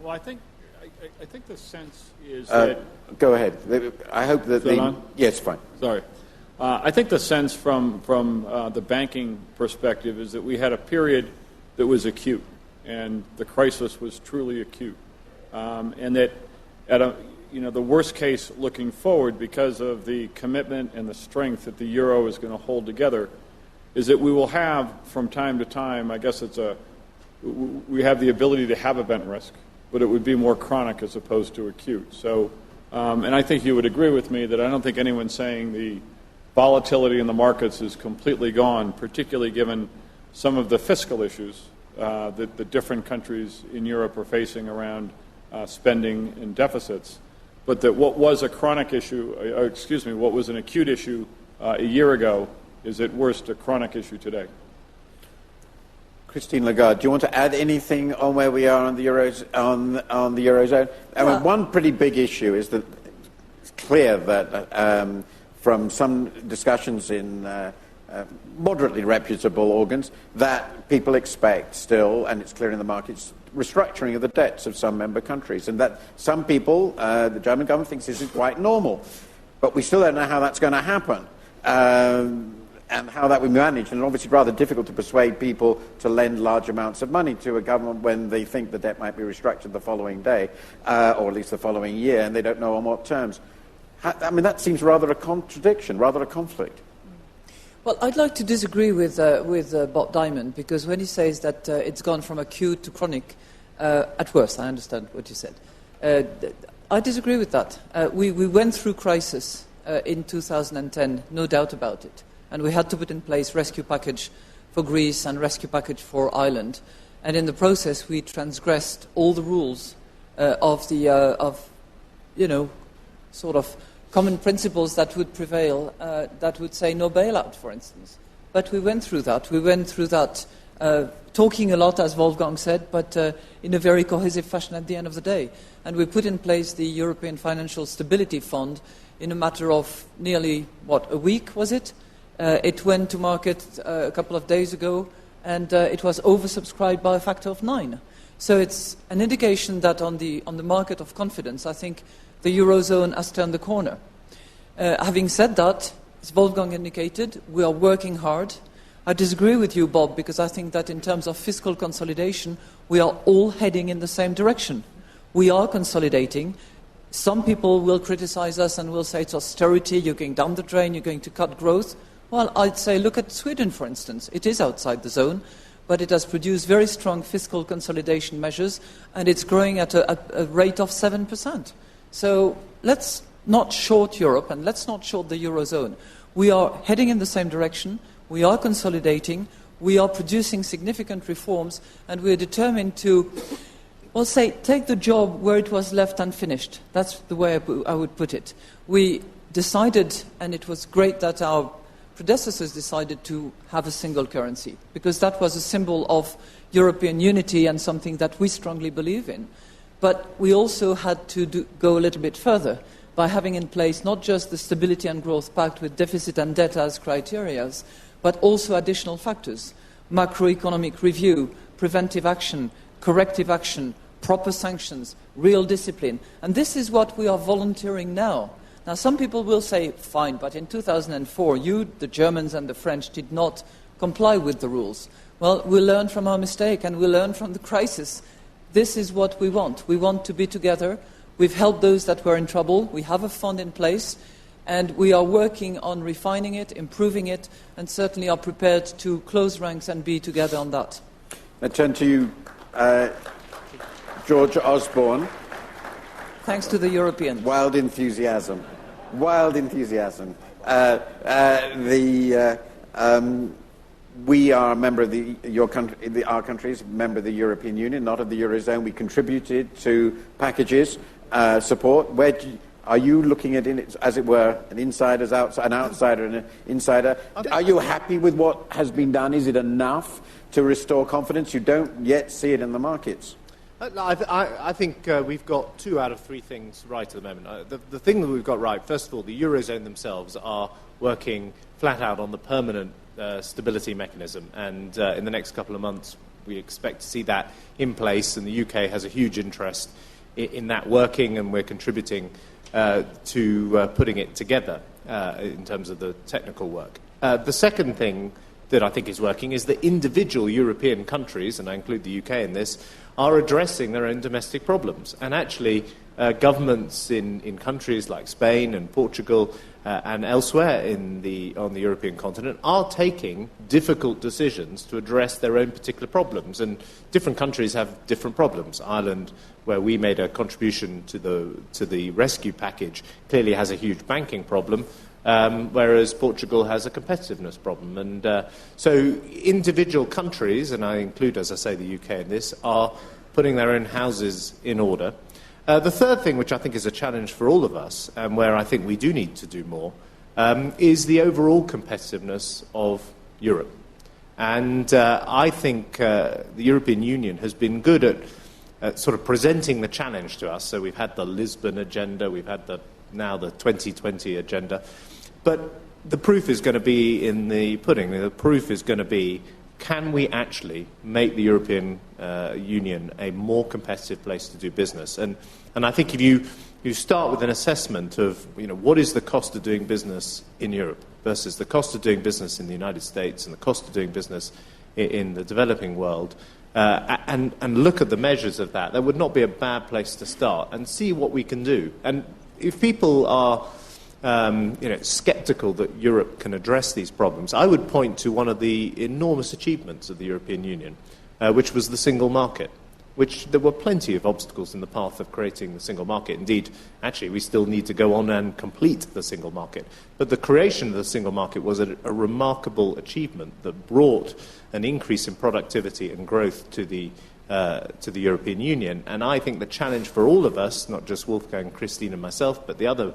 Well, I think the sense is that... Go ahead. I hope that... Yes, fine. Sorry. I think the sense from the banking perspective is that we had a period that was acute, and the crisis was truly acute. And that the worst case looking forward, because of the commitment and the strength that the euro is going to hold together, is that we will have from time to time, I guess we have the ability to have event risk, but it would be more chronic as opposed to acute. So, and I think you would agree with me that I don't think anyone's saying the volatility in the markets is completely gone, particularly given some of the fiscal issues that the different countries in Europe are facing around spending and deficits, but that what was a chronic issue, what was an acute issue a year ago is at worst a chronic issue today. Christine Lagarde, do you want to add anything on where we are on the Eurozone? I mean, one pretty big issue is that it's clear that from some discussions in moderately reputable organs that people expect still, and it's clear in the markets, restructuring of the debts of some member countries, and that some people, the German government thinks this is quite normal, but we still don't know how that's going to happen and how that will be managed. And obviously rather difficult to persuade people to lend large amounts of money to a government when they think the debt might be restructured the following day, or at least the following year, and they don't know on what terms. I mean, that seems rather a contradiction, rather a conflict. Well, I'd like to disagree with Bob Diamond, because when he says that it's gone from acute to chronic, at worst, I understand what you said. I disagree with that. We went through crisis in 2010, no doubt about it, and we had to put in place rescue package for Greece and rescue package for Ireland. And in the process, we transgressed all the rules of sort of common principles that would prevail, that would say no bailout, for instance. But we went through that. We went through that talking a lot, as Wolfgang said, but in a very cohesive fashion at the end of the day. And we put in place the European Financial Stability Fund in a matter of nearly, a week, was it? It went to market a couple of days ago, and it was oversubscribed by a factor of 9. So it's an indication that on the market of confidence, I think the Eurozone has turned the corner. Having said that, as Wolfgang indicated, we are working hard. I disagree with you, Bob, because I think that in terms of fiscal consolidation, we are all heading in the same direction. We are consolidating. Some people will criticize us and will say it's austerity, you're going down the drain, you're going to cut growth. Well, I'd say look at Sweden, for instance. It is outside the zone, but it has produced very strong fiscal consolidation measures, and it's growing at a rate of 7%. So let's not short Europe, and let's not short the Eurozone. We are heading in the same direction. We are consolidating. We are producing significant reforms, and we are determined to, take the job where it was left unfinished. That's the way I would put it. We decided, and it was great that our predecessors decided to have a single currency, because that was a symbol of European unity and something that we strongly believe in. But we also had to go a little bit further by having in place not just the Stability and Growth Pact with deficit and debt as criteria, but also additional factors: macroeconomic review, preventive action, corrective action, proper sanctions, real discipline. And this is what we are volunteering now. Now, some people will say, fine, but in 2004, you, the Germans and the French, did not comply with the rules. Well, we learn from our mistake and we learn from the crisis. This is what we want. We want to be together. We've helped those that were in trouble. We have a fund in place, and we are working on refining it, improving it, and certainly are prepared to close ranks and be together on that. I turn to you, George Osborne. Thanks to the Europeans. Wild enthusiasm. We are a member of our country is a member of the European Union, not of the Eurozone. We contributed to packages, support. Are you looking at it, as it were, an outsider and an insider? Are you happy with what has been done? Is it enough to restore confidence? You don't yet see it in the markets. I think we've got 2 out of 3 things right at the moment. The thing that we've got right, first of all, the Eurozone themselves are working flat out on the permanent stability mechanism, and in the next couple of months we expect to see that in place, and the UK has a huge interest in that working, and we're contributing to putting it together in terms of the technical work. The second thing that I think is working is that individual European countries, and I include the UK in this, are addressing their own domestic problems. And actually, governments in countries like Spain and Portugal and elsewhere on the European continent are taking difficult decisions to address their own particular problems. And different countries have different problems. Ireland, where we made a contribution to the rescue package, clearly has a huge banking problem, whereas Portugal has a competitiveness problem. And so individual countries, and I include, as I say, the UK in this, are putting their own houses in order. The third thing, which I think is a challenge for all of us, and where I think we do need to do more, is the overall competitiveness of Europe. And I think the European Union has been good at sort of presenting the challenge to us. So we've had the Lisbon agenda, we've had now the 2020 agenda. But the proof is going to be in the pudding. The proof is going to be, can we actually make the European Union a more competitive place to do business? And I think if you start with an assessment of what is the cost of doing business in Europe versus the cost of doing business in the United States and the cost of doing business in the developing world, and look at the measures of that would not be a bad place to start and see what we can do. And if people are sceptical that Europe can address these problems, I would point to one of the enormous achievements of the European Union, which was the single market. which there were plenty of obstacles in the path of creating the single market. Indeed, actually, we still need to go on and complete the single market. But the creation of the single market was a remarkable achievement that brought an increase in productivity and growth to the European Union. And I think the challenge for all of us, not just Wolfgang, Christine and myself, but the other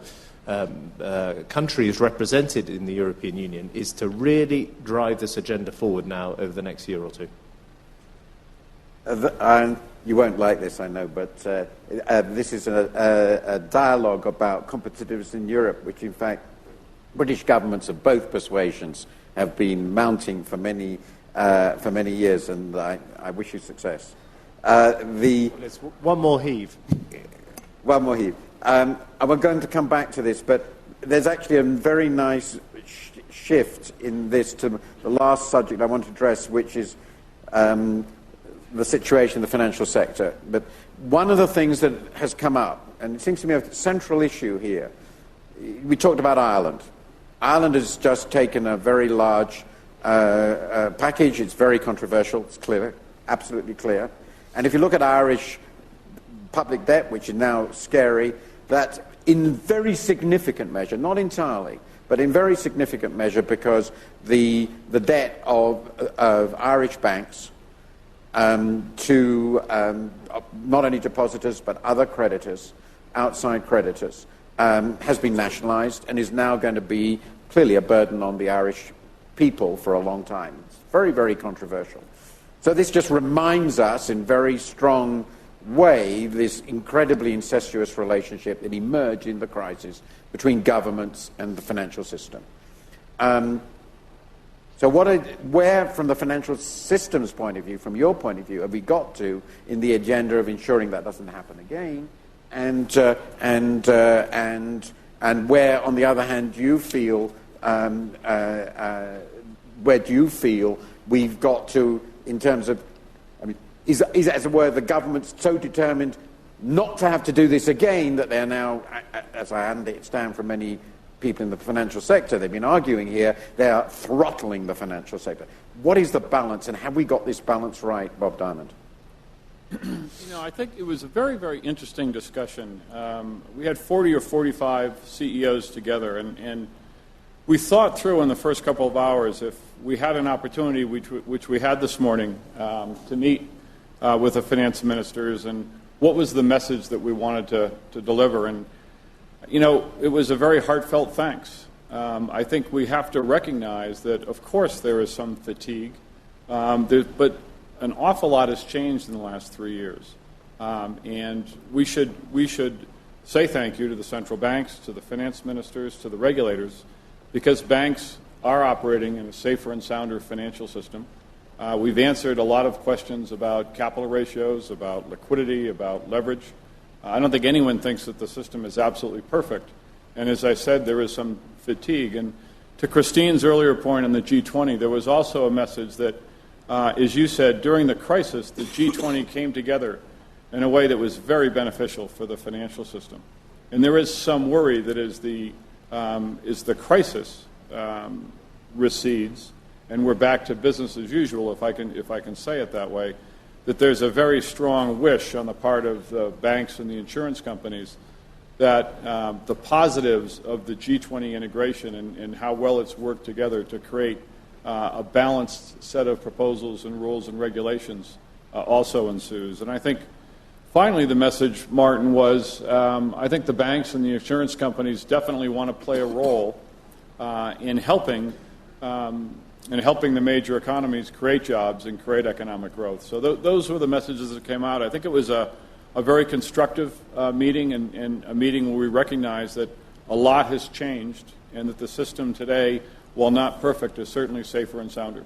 countries represented in the European Union, is to really drive this agenda forward now over the next year or two. You won't like this, I know, but this is a dialogue about competitiveness in Europe, which in fact British governments of both persuasions have been mounting for many years, and I wish you success. One more heave. One more heave. We're going to come back to this, but there's actually a very nice shift in this to the last subject I want to address, which is the situation in the financial sector. But one of the things that has come up, and it seems to me a central issue here, we talked about Ireland. Ireland has just taken a very large package. It's very controversial. It's clear, absolutely clear. And if you look at Irish public debt, which is now scary, that in very significant measure, not entirely, but in very significant measure, because the debt of Irish banks to not only depositors but other creditors, outside creditors, has been nationalised and is now going to be clearly a burden on the Irish people for a long time. It's very, very controversial. So this just reminds us in very strong way this incredibly incestuous relationship that emerged in the crisis between governments and the financial system. So where, from the financial system's point of view, from your point of view, have we got to in the agenda of ensuring that doesn't happen again? And where, on the other hand, do you feel where do you feel we've got to in terms of, I mean, is as it were the government so determined not to have to do this again that they're now, as I understand from many people in the financial sector, they've been arguing here, they are throttling the financial sector. What is the balance, and have we got this balance right, Bob Diamond? I think it was a very, very interesting discussion. We had 40 or 45 CEOs together, and we thought through in the first couple of hours if we had an opportunity, which we had this morning, to meet with the finance ministers, and what was the message that we wanted to deliver. And it was a very heartfelt thanks. I think we have to recognize that, of course, there is some fatigue, but an awful lot has changed in the last 3 years. And we should say thank you to the central banks, to the finance ministers, to the regulators, because banks are operating in a safer and sounder financial system. We've answered a lot of questions about capital ratios, about liquidity, about leverage. I don't think anyone thinks that the system is absolutely perfect. And as I said, there is some fatigue. And to Christine's earlier point on the G20, there was also a message that, as you said, during the crisis, the G20 came together in a way that was very beneficial for the financial system. And there is some worry that as the crisis recedes and we're back to business as usual, if I can say it that way, that there's a very strong wish on the part of the banks and the insurance companies that the positives of the G20 integration and how well it's worked together to create a balanced set of proposals and rules and regulations also ensues. And I think finally the message, Martin, was I think the banks and the insurance companies definitely want to play a role in helping the major economies create jobs and create economic growth. So those were the messages that came out. I think it was a very constructive meeting and a meeting where we recognize that a lot has changed and that the system today, while not perfect, is certainly safer and sounder.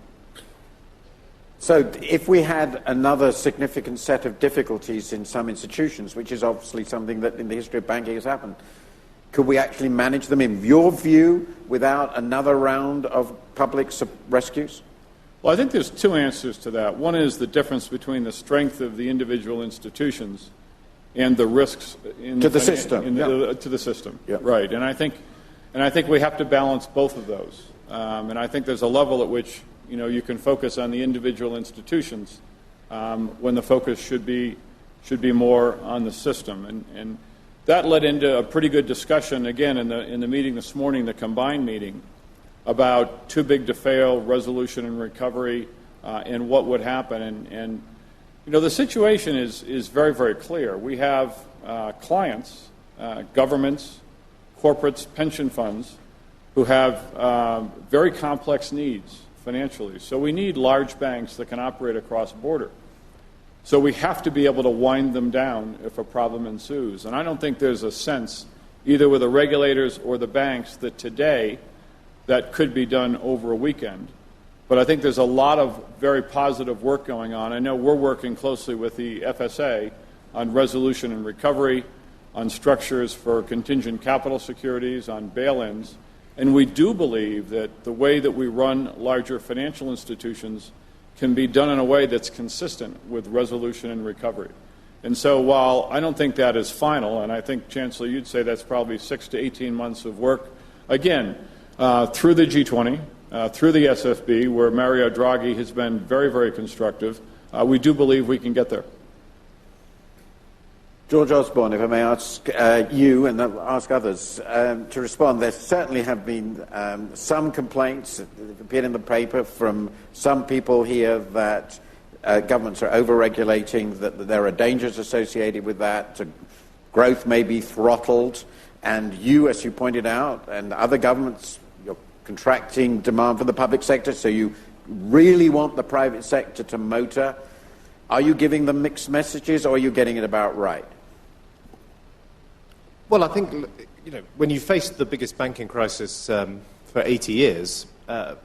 So if we had another significant set of difficulties in some institutions, which is obviously something that in the history of banking has happened, could we actually manage them, in your view, without another round of public rescues? Well, I think there's two answers to that. One is the difference between the strength of the individual institutions and the risks to the system. Yeah. Right. And I think we have to balance both of those. And I think there's a level at which you can focus on the individual institutions when the focus should be more on the system. And that led into a pretty good discussion, again, in the meeting this morning, the combined meeting, about too big to fail, resolution and recovery, and what would happen. And the situation is very, very clear. We have clients, governments, corporates, pension funds, who have very complex needs financially. So we need large banks that can operate across border. So we have to be able to wind them down if a problem ensues. And I don't think there's a sense, either with the regulators or the banks, that today that could be done over a weekend. But I think there's a lot of very positive work going on. I know we're working closely with the FSA on resolution and recovery, on structures for contingent capital securities, on bail-ins. And we do believe that the way that we run larger financial institutions can be done in a way that's consistent with resolution and recovery. And so while I don't think that is final, and I think, Chancellor, you'd say that's probably 6 to 18 months of work, again, through the G20, through the SFB, where Mario Draghi has been very, very constructive, we do believe we can get there. George Osborne, if I may ask you and ask others to respond. There certainly have been some complaints that have appeared in the paper from some people here that governments are over-regulating, that there are dangers associated with that, growth may be throttled, and you, as you pointed out, and other governments, you're contracting demand for the public sector, so you really want the private sector to motor. Are you giving them mixed messages, or are you getting it about right? Well, I think, when you face the biggest banking crisis for 80 years,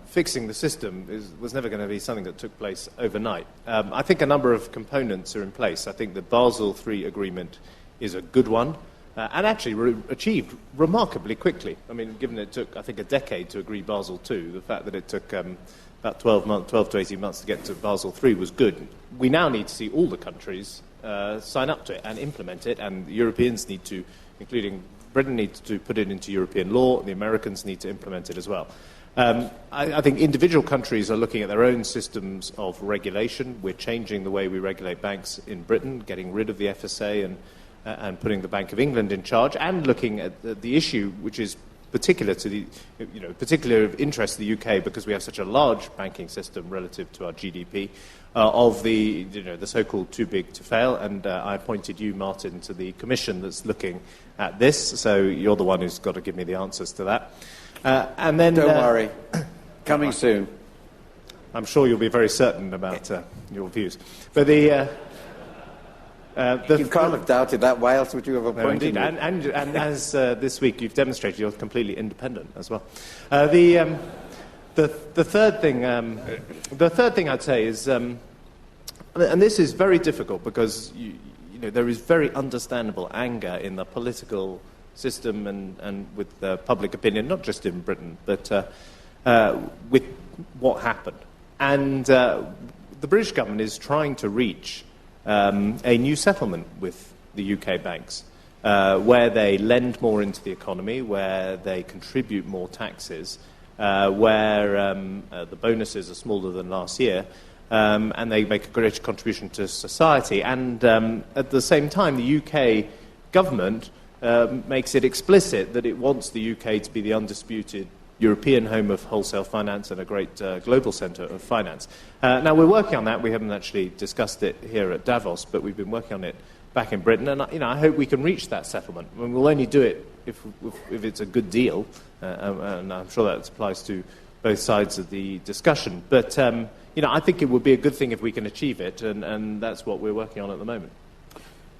fixing the system was never going to be something that took place overnight. I think a number of components are in place. I think the Basel III agreement is a good one, and actually achieved remarkably quickly. I mean, given it took, I think, a decade to agree Basel II, the fact that it took about 12 to 18 months to get to Basel III was good. We now need to see all the countries sign up to it and implement it, and the Europeans need to, including Britain, needs to put it into European law. The Americans need to implement it as well. I think individual countries are looking at their own systems of regulation. We're changing the way we regulate banks in Britain, getting rid of the FSA and putting the Bank of England in charge, and looking at the issue, which is particular of interest to the UK because we have such a large banking system relative to our GDP, of the so-called too big to fail. And I appointed you, Martin, to the commission that's looking at this. So you're the one who's got to give me the answers to that. And then, don't worry, coming soon. I'm sure you'll be very certain about your views. But you can't have doubted that. Why else would you have appointed me? And as this week you've demonstrated, you're completely independent as well. The third thing I'd say is, and this is very difficult because there is very understandable anger in the political system and with public opinion, not just in Britain, but with what happened. And the British government is trying to reach a new settlement with the UK banks, where they lend more into the economy, where they contribute more taxes, where the bonuses are smaller than last year, and they make a greater contribution to society. And at the same time, the UK government makes it explicit that it wants the UK to be the undisputed European home of wholesale finance and a great global centre of finance. Now, we're working on that. We haven't actually discussed it here at Davos, but we've been working on it back in Britain. And I hope we can reach that settlement. I mean, we'll only do it if it's a good deal, and I'm sure that applies to both sides of the discussion. But I think it would be a good thing if we can achieve it, and that's what we're working on at the moment.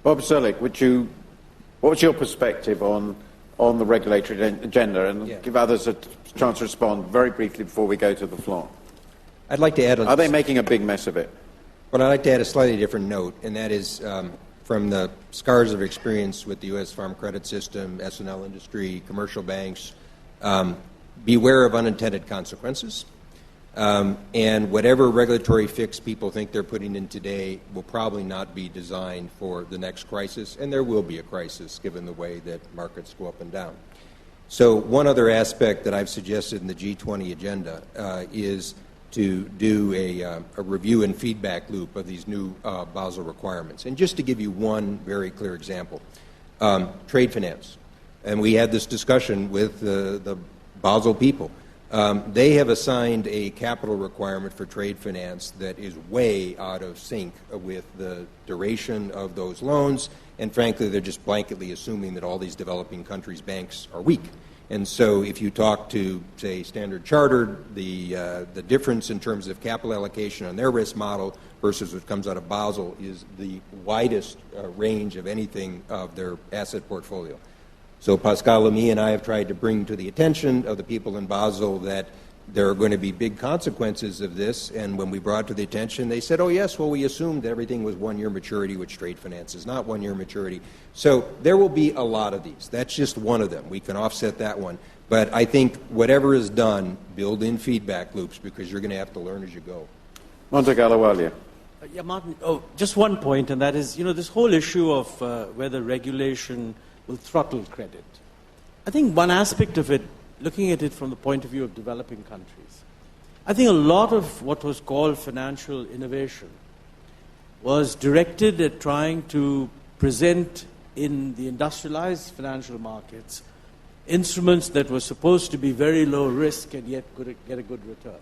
Bob Sulik, what's your perspective on the regulatory agenda, and give others a chance to respond very briefly before we go to the floor? I'd like to add Are they making a big mess of it? Well, I'd like to add a slightly different note, and that is from the scars of experience with the U.S. farm credit system, S&L industry, commercial banks, beware of unintended consequences. And whatever regulatory fix people think they're putting in today will probably not be designed for the next crisis, and there will be a crisis given the way that markets go up and down. So one other aspect that I've suggested in the G20 agenda is to do a review and feedback loop of these new Basel requirements. And just to give you one very clear example, trade finance. And we had this discussion with the Basel people. They have assigned a capital requirement for trade finance that is way out of sync with the duration of those loans, and frankly, they're just blanketly assuming that all these developing countries' banks are weak. And so if you talk to, say, Standard Chartered, the difference in terms of capital allocation on their risk model versus what comes out of Basel is the widest range of anything of their asset portfolio. So Pascal Lamy and I have tried to bring to the attention of the people in Basel that there are going to be big consequences of this, and when we brought it to the attention, they said, oh yes, well we assumed everything was 1 year maturity, which trade finance is not 1 year maturity. So there will be a lot of these. That's just one of them. We can offset that one. But I think whatever is done, build in feedback loops, because you're going to have to learn as you go. Montek, Ahluwalia. Yeah, Martin, just one point, and that is, this whole issue of whether regulation will throttle credit. I think one aspect of it, looking at it from the point of view of developing countries, I think a lot of what was called financial innovation was directed at trying to present in the industrialized financial markets instruments that were supposed to be very low risk and yet get a good return.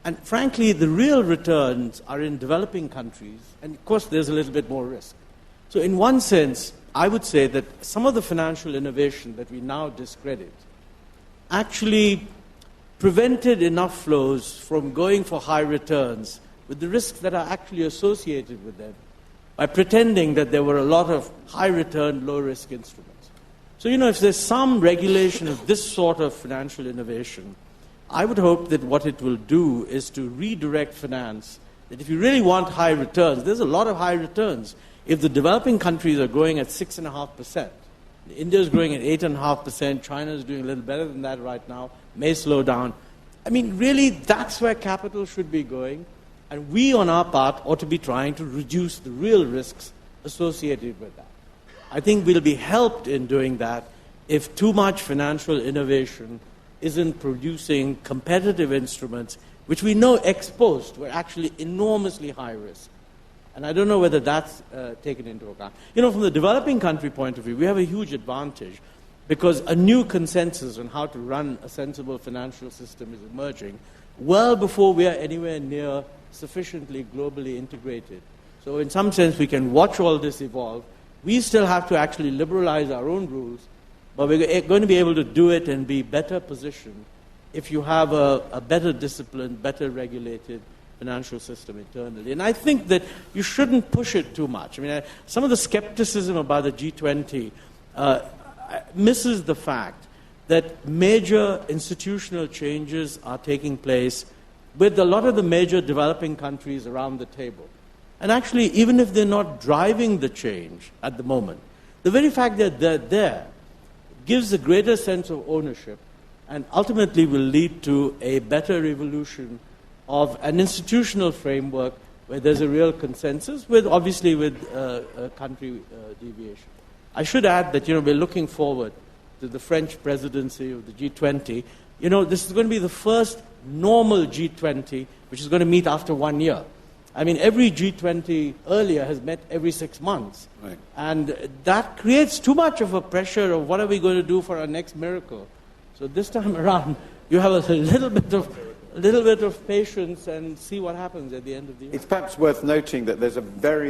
And frankly, the real returns are in developing countries, and of course there's a little bit more risk. So in one sense, I would say that some of the financial innovation that we now discredit actually prevented enough flows from going for high returns with the risks that are actually associated with them by pretending that there were a lot of high return, low risk instruments. So, if there's some regulation of this sort of financial innovation, I would hope that what it will do is to redirect finance, that if you really want high returns, there's a lot of high returns. If the developing countries are growing at 6.5%, India is growing at 8.5%, China is doing a little better than that right now, may slow down. I mean, really, that's where capital should be going, and we on our part ought to be trying to reduce the real risks associated with that. I think we'll be helped in doing that if too much financial innovation isn't producing competitive instruments, which we know ex post were actually enormously high risk. And I don't know whether that's taken into account. From the developing country point of view, we have a huge advantage because a new consensus on how to run a sensible financial system is emerging well before we are anywhere near sufficiently globally integrated. So in some sense, we can watch all this evolve. We still have to actually liberalize our own rules, but we're going to be able to do it and be better positioned if you have a better disciplined, better regulated financial system internally. And I think that you shouldn't push it too much. I mean, some of the skepticism about the G20 misses the fact that major institutional changes are taking place with a lot of the major developing countries around the table. And actually, even if they're not driving the change at the moment, the very fact that they're there gives a greater sense of ownership and ultimately will lead to a better evolution of an institutional framework where there's a real consensus, obviously with country deviation. I should add that we're looking forward to the French presidency of the G20. This is going to be the first normal G20 which is going to meet after 1 year. I mean, every G20 earlier has met every 6 months. Right. And that creates too much of a pressure of what are we going to do for our next miracle. So this time around, you have a little bit of patience and see what happens at the end of the year. It's perhaps worth noting that there's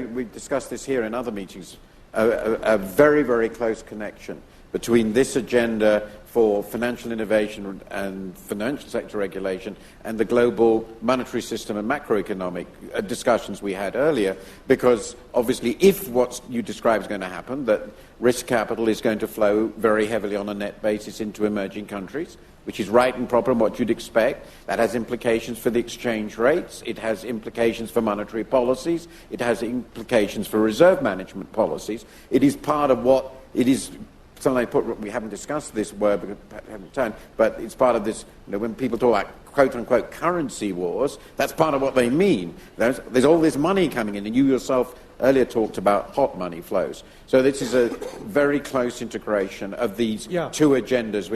we've discussed this here in other meetings, a very, very close connection between this agenda for financial innovation and financial sector regulation and the global monetary system and macroeconomic discussions we had earlier, because obviously if what you describe is going to happen, that risk capital is going to flow very heavily on a net basis into emerging countries, which is right and proper and what you'd expect. That has implications for the exchange rates. It has implications for monetary policies. It has implications for reserve management policies. It is part of what it is we haven't discussed this word because we haven't time, but it's part of this, when people talk about quote-unquote currency wars, that's part of what they mean. There's all this money coming in, and you yourself earlier talked about hot money flows. So this is a very close integration of these two agendas.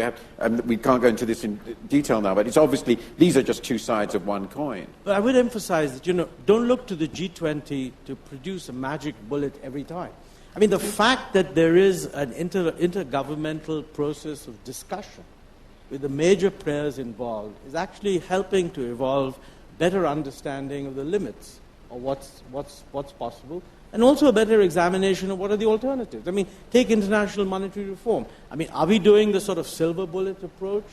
We can't go into this in detail now, but it's obviously, these are just two sides of one coin. But I would emphasize that, don't look to the G20 to produce a magic bullet every time. I mean, the fact that there is an intergovernmental process of discussion with the major players involved is actually helping to evolve better understanding of the limits of what's possible, and also a better examination of what are the alternatives. I mean, take international monetary reform. I mean, are we doing the sort of silver bullet approach?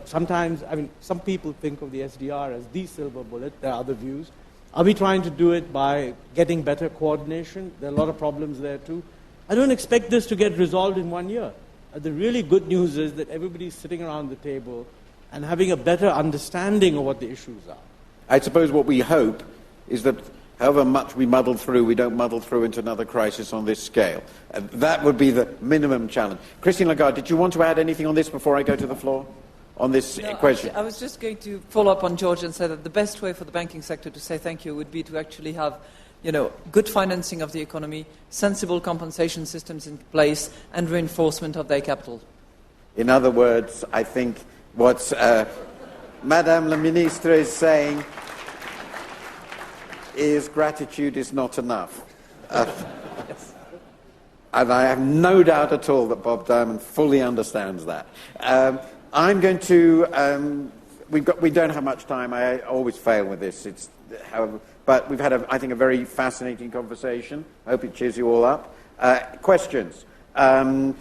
Sometimes, some people think of the SDR as the silver bullet. There are other views. Are we trying to do it by getting better coordination? There are a lot of problems there too. I don't expect this to get resolved in 1 year. The really good news is that everybody's sitting around the table and having a better understanding of what the issues are. I suppose what we hope is that however much we muddle through, we don't muddle through into another crisis on this scale. That would be the minimum challenge. Christine Lagarde, did you want to add anything on this before I go to the floor? On this question? I was just going to follow up on George and say that the best way for the banking sector to say thank you would be to actually have good financing of the economy, sensible compensation systems in place, and reinforcement of their capital. In other words, I think what Madame la Ministre is saying is gratitude is not enough. Yes. And I have no doubt at all that Bob Diamond fully understands that. I'm going to... we don't have much time. I always fail with this. But we've had, I think, a very fascinating conversation. I hope it cheers you all up. Questions? I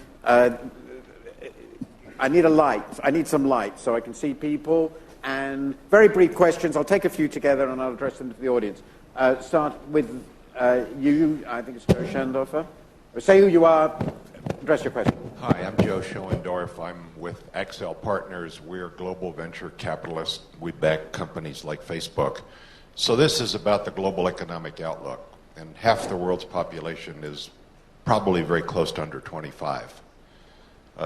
need a light. I need some light so I can see people. And very brief questions. I'll take a few together and I'll address them to the audience. Start with you. I think it's Joe Schendorfer. Say who you are. Address your question. Hi, I'm Joe Schoendorf. I'm with Excel Partners. We're global venture capitalists. We back companies like Facebook. So this is about the global economic outlook. And half the world's population is probably very close to under 25.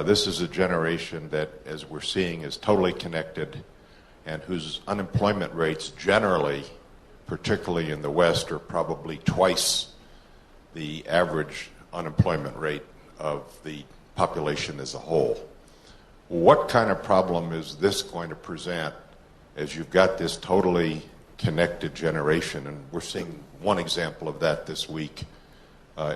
This is a generation that, as we're seeing, is totally connected and whose unemployment rates generally, particularly in the West, are probably twice the average unemployment rate of the population as a whole. What kind of problem is this going to present as you've got this totally connected generation? And we're seeing one example of that this week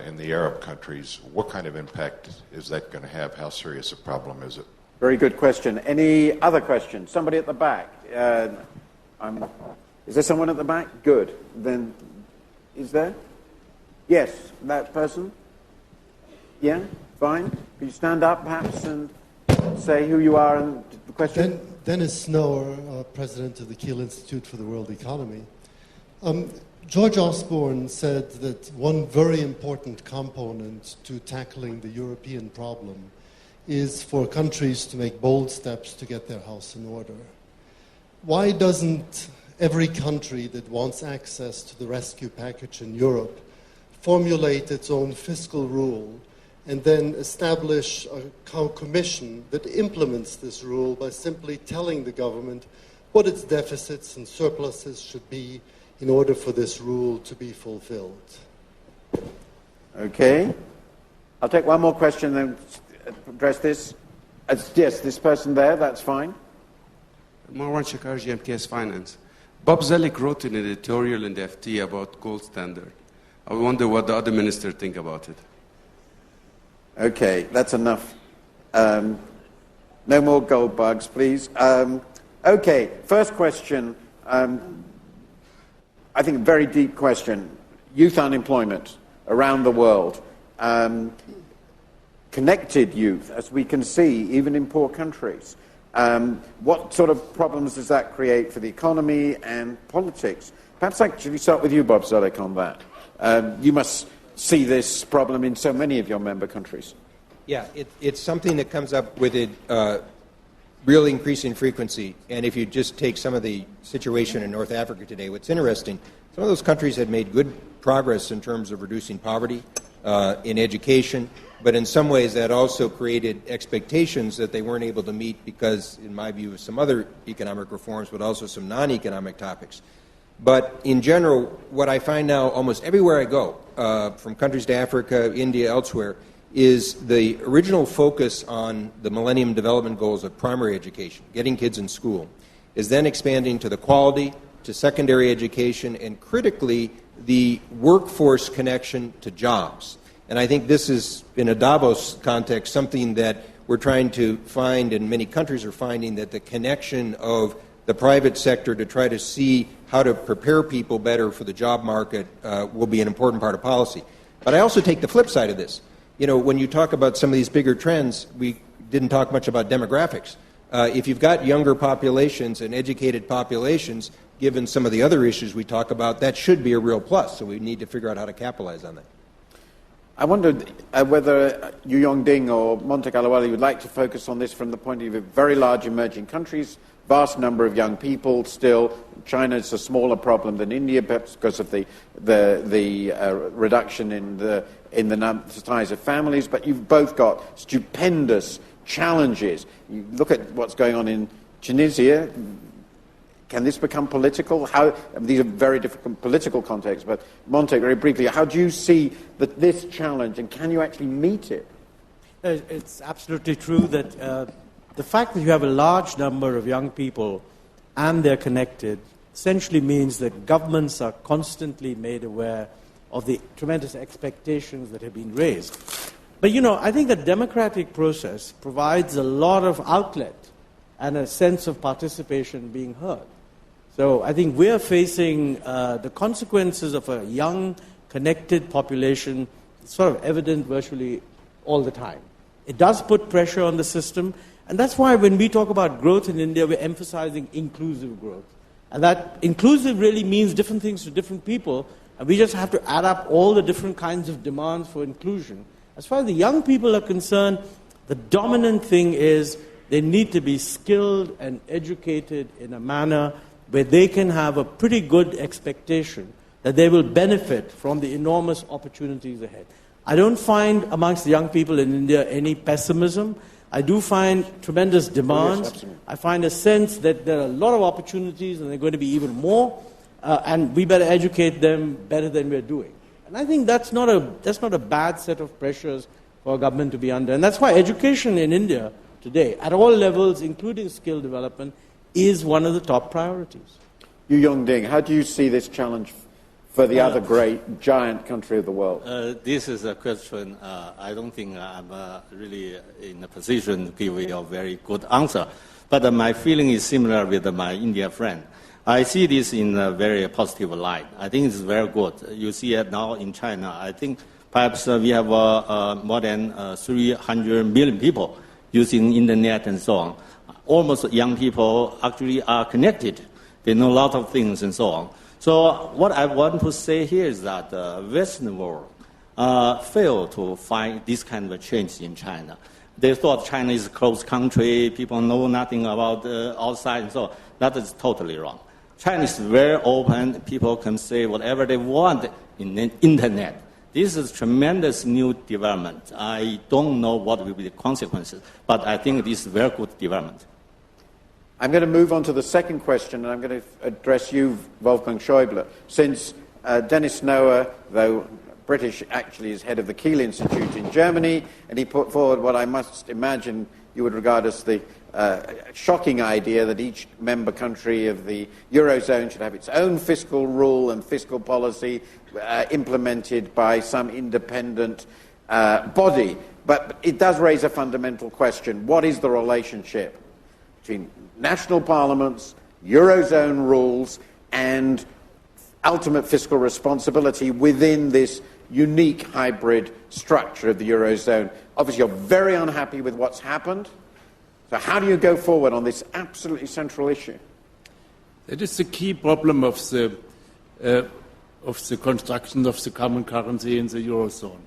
in the Arab countries. What kind of impact is that going to have? How serious a problem is it? Very good question. Any other questions? Somebody at the back. Is there someone at the back? Good. Then, is there? Yes, that person? Yeah, fine. Can you stand up, perhaps, and say who you are and the question? Dennis Snower, President of the Kiel Institute for the World Economy. George Osborne said that one very important component to tackling the European problem is for countries to make bold steps to get their house in order. Why doesn't every country that wants access to the rescue package in Europe formulate its own fiscal rule and then establish a commission that implements this rule by simply telling the government what its deficits and surpluses should be in order for this rule to be fulfilled? Okay. I'll take one more question and then address this. Yes, this person there, that's fine. Marwan Shakar, GMKS Finance. Bob Zoellick wrote an editorial in the FT about gold standard. I wonder what the other ministers think about it. Okay, that's enough. No more gold bugs, please. Okay, first question. I think a very deep question. Youth unemployment around the world. Connected youth, as we can see, even in poor countries. What sort of problems does that create for the economy and politics? Perhaps I should start with you, Bob Zoellick, on that. You must see this problem in so many of your member countries. Yeah, it's something that comes up with a real increase in frequency. And if you just take some of the situation in North Africa today, what's interesting, some of those countries had made good progress in terms of reducing poverty. in education. But in some ways, that also created expectations that they weren't able to meet because, in my view, of some other economic reforms, but also some non-economic topics. But in general, what I find now almost everywhere I go, from countries to Africa, India, elsewhere, is the original focus on the Millennium Development Goals of primary education, getting kids in school, is then expanding to the quality, to secondary education, and critically, the workforce connection to jobs. And I think this is, in a Davos context, something that we're trying to find, and many countries are finding, that the connection of the private sector to try to see how to prepare people better for the job market will be an important part of policy. But I also take the flip side of this. You know, when you talk about some of these bigger trends, we didn't talk much about demographics. If you've got younger populations and educated populations, given some of the other issues we talk about, that should be a real plus. So we need to figure out how to capitalize on that. I wondered whether you, Yongding, or Montek Ahluwalia would like to focus on this from the point of view of very large emerging countries, vast number of young people still. China's a smaller problem than India, perhaps because of the reduction in the size of families. But you've both got stupendous challenges. You look at what's going on in Tunisia. Can this become political? These are very difficult political contexts, but Montek, very briefly, how do you see this challenge, and can you actually meet it? It's absolutely true that the fact that you have a large number of young people and they're connected essentially means that governments are constantly made aware of the tremendous expectations that have been raised. But, you know, I think the democratic process provides a lot of outlet and a sense of participation being heard. So I think we're facing the consequences of a young, connected population sort of evident virtually all the time. It does put pressure on the system, and that's why when we talk about growth in India, we're emphasizing inclusive growth. And that inclusive really means different things to different people, and we just have to add up all the different kinds of demands for inclusion. As far as the young people are concerned, the dominant thing is they need to be skilled and educated in a manner where they can have a pretty good expectation that they will benefit from the enormous opportunities ahead. I don't find amongst the young people in India any pessimism. I do find tremendous demands. Yes, I find a sense that there are a lot of opportunities and there are going to be even more, and we better educate them better than we're doing. And I think that's not a bad set of pressures for a government to be under. And that's why education in India today, at all levels, including skill development, is one of the top priorities. You, Yongding, how do you see this challenge for the other great, giant country of the world? This is a question I don't think I'm really in a position to give you a very good answer. But my feeling is similar with my India friend. I see this in a very positive light. I think it's very good. You see it now in China. I think perhaps we have more than 300 million people using internet and so on. Almost young people actually are connected. They know a lot of things and so on. So what I want to say here is that the Western world failed to find this kind of a change in China. They thought China is a closed country, people know nothing about outside and so on. That is totally wrong. China is very open, people can say whatever they want in the internet. This is tremendous new development. I don't know what will be the consequences, but I think this is a very good development. I'm going to move on to the second question, and I'm going to address you, Wolfgang Schäuble. Since Dennis Noah, though British, actually is head of the Kiel Institute in Germany, and he put forward what I must imagine you would regard as the shocking idea that each member country of the Eurozone should have its own fiscal rule and fiscal policy implemented by some independent body. But it does raise a fundamental question. What is the relationship between national parliaments, Eurozone rules, and ultimate fiscal responsibility within this unique hybrid structure of the Eurozone? Obviously, you're very unhappy with what's happened. So how do you go forward on this absolutely central issue? That is the key problem of the construction of the common currency in the Eurozone.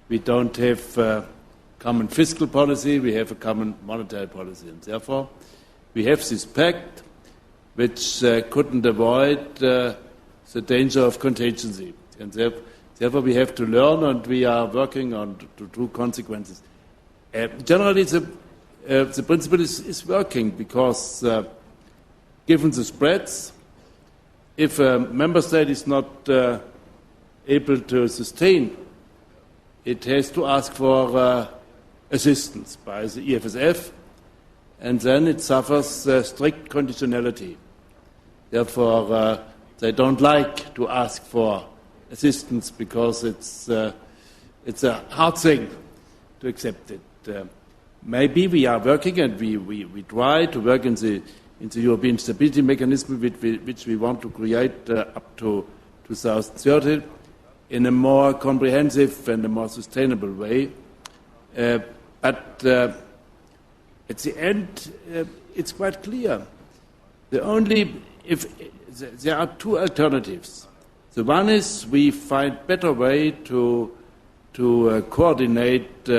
We don't have common fiscal policy, we have a common monetary policy, and therefore we have this pact which couldn't avoid the danger of contingency. And Therefore, we have to learn, and we are working on to true consequences. Generally, the principle is working because, given the spreads, if a member state is not able to sustain, it has to ask for assistance by the EFSF, and then it suffers strict conditionality. Therefore, they don't like to ask for assistance because it's a hard thing to accept it. Maybe we are working, and we try to work in the European stability mechanism, which we want to create up to 2030 in a more comprehensive and a more sustainable way. But at the end, it's quite clear. There are two alternatives. The one is we find better way to coordinate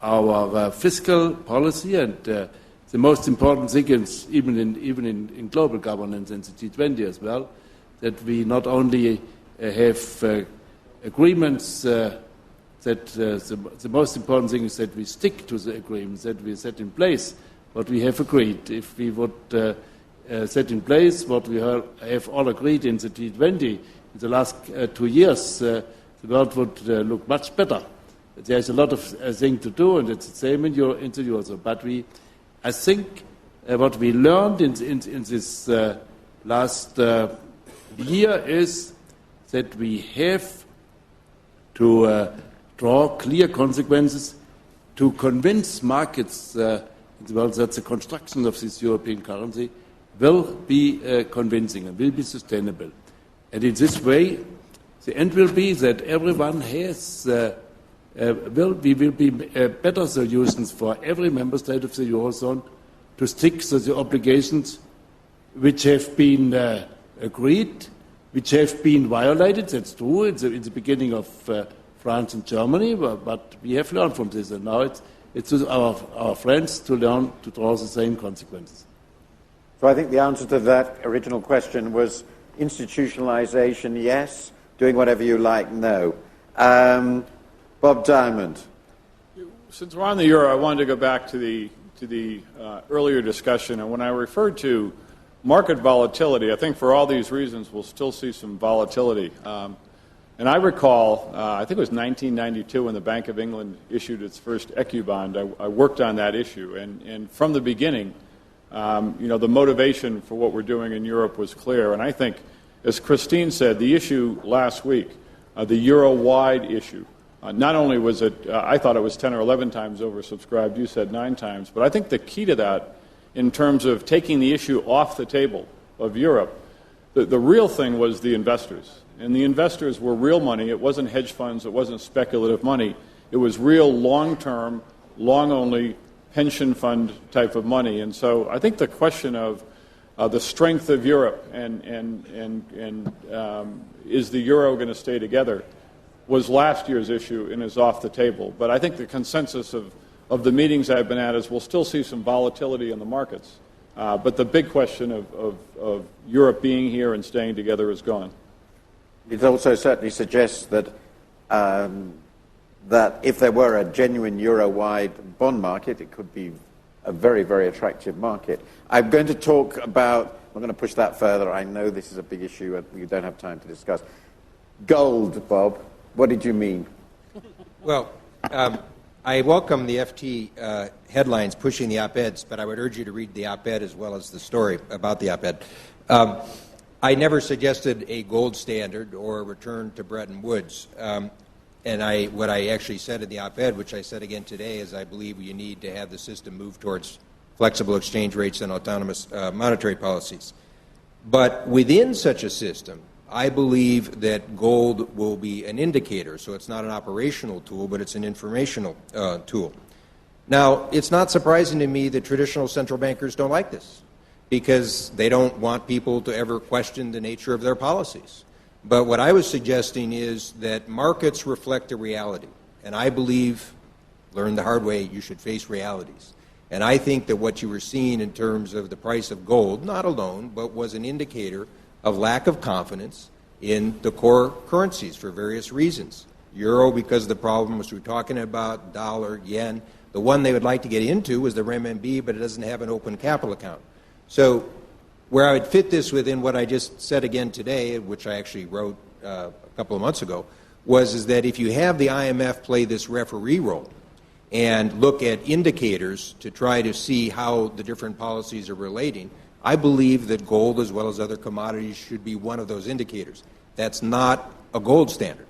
our fiscal policy, and the most important thing is even in global governance and the G20 as well, that we not only have agreements that the most important thing is that we stick to the agreements that we set in place, what we have agreed. If we would set in place what we have all agreed in the G20 in the last 2 years, the world would look much better. There's a lot of things to do, and it's the same in the Eurozone. But I think what we learned in this last year is that we have to draw clear consequences to convince markets in the world that the construction of this European currency will be convincing and will be sustainable. And in this way, the end will be that everyone has will be better solutions for every member state of the Eurozone to stick to the obligations which have been agreed, which have been violated. That's true in the beginning of France and Germany, but we have learned from this, and now it's to our friends to learn to draw the same consequences. So I think the answer to that original question was institutionalization, yes. Doing whatever you like, no. Bob Diamond. Since we're on the euro, I wanted to go back to the earlier discussion, and when I referred to market volatility, I think for all these reasons we'll still see some volatility. And I recall, I think it was 1992 when the Bank of England issued its first ECU bond. I worked on that issue, and from the beginning, the motivation for what we're doing in Europe was clear. And I think, as Christine said, the issue last week, the euro-wide issue, not only was it, I thought it was 10 or 11 times oversubscribed, you said 9 times, but I think the key to that, in terms of taking the issue off the table of Europe, the real thing was the investors. And the investors were real money. It wasn't hedge funds. It wasn't speculative money. It was real long-term, long-only pension fund type of money. And so I think the question of the strength of Europe and is the euro going to stay together was last year's issue and is off the table. But I think the consensus of the meetings I've been at is we'll still see some volatility in the markets. But the big question of Europe being here and staying together is gone. It also certainly suggests that that if there were a genuine euro-wide bond market, it could be a very, very attractive market. I'm going to talk about, I'm going to push that further. I know this is a big issue and we don't have time to discuss. Gold, Bob, what did you mean? Well, I welcome the FT headlines pushing the op-eds, but I would urge you to read the op-ed as well as the story about the op-ed. I never suggested a gold standard or a return to Bretton Woods. And what I actually said in the op-ed, which I said again today, is I believe you need to have the system move towards flexible exchange rates and autonomous monetary policies. But within such a system, I believe that gold will be an indicator. So it's not an operational tool, but it's an informational tool. Now, it's not surprising to me that traditional central bankers don't like this, because they don't want people to ever question the nature of their policies. But what I was suggesting is that markets reflect a reality. And I believe, learn the hard way, you should face realities. And I think that what you were seeing in terms of the price of gold, not alone, but was an indicator of lack of confidence in the core currencies for various reasons. Euro, because of the problems we're talking about, dollar, yen. The one they would like to get into was the renminbi, but it doesn't have an open capital account. So where I would fit this within what I just said again today, which I actually wrote a couple of months ago, is that if you have the IMF play this referee role and look at indicators to try to see how the different policies are relating, I believe that gold as well as other commodities should be one of those indicators. That's not a gold standard.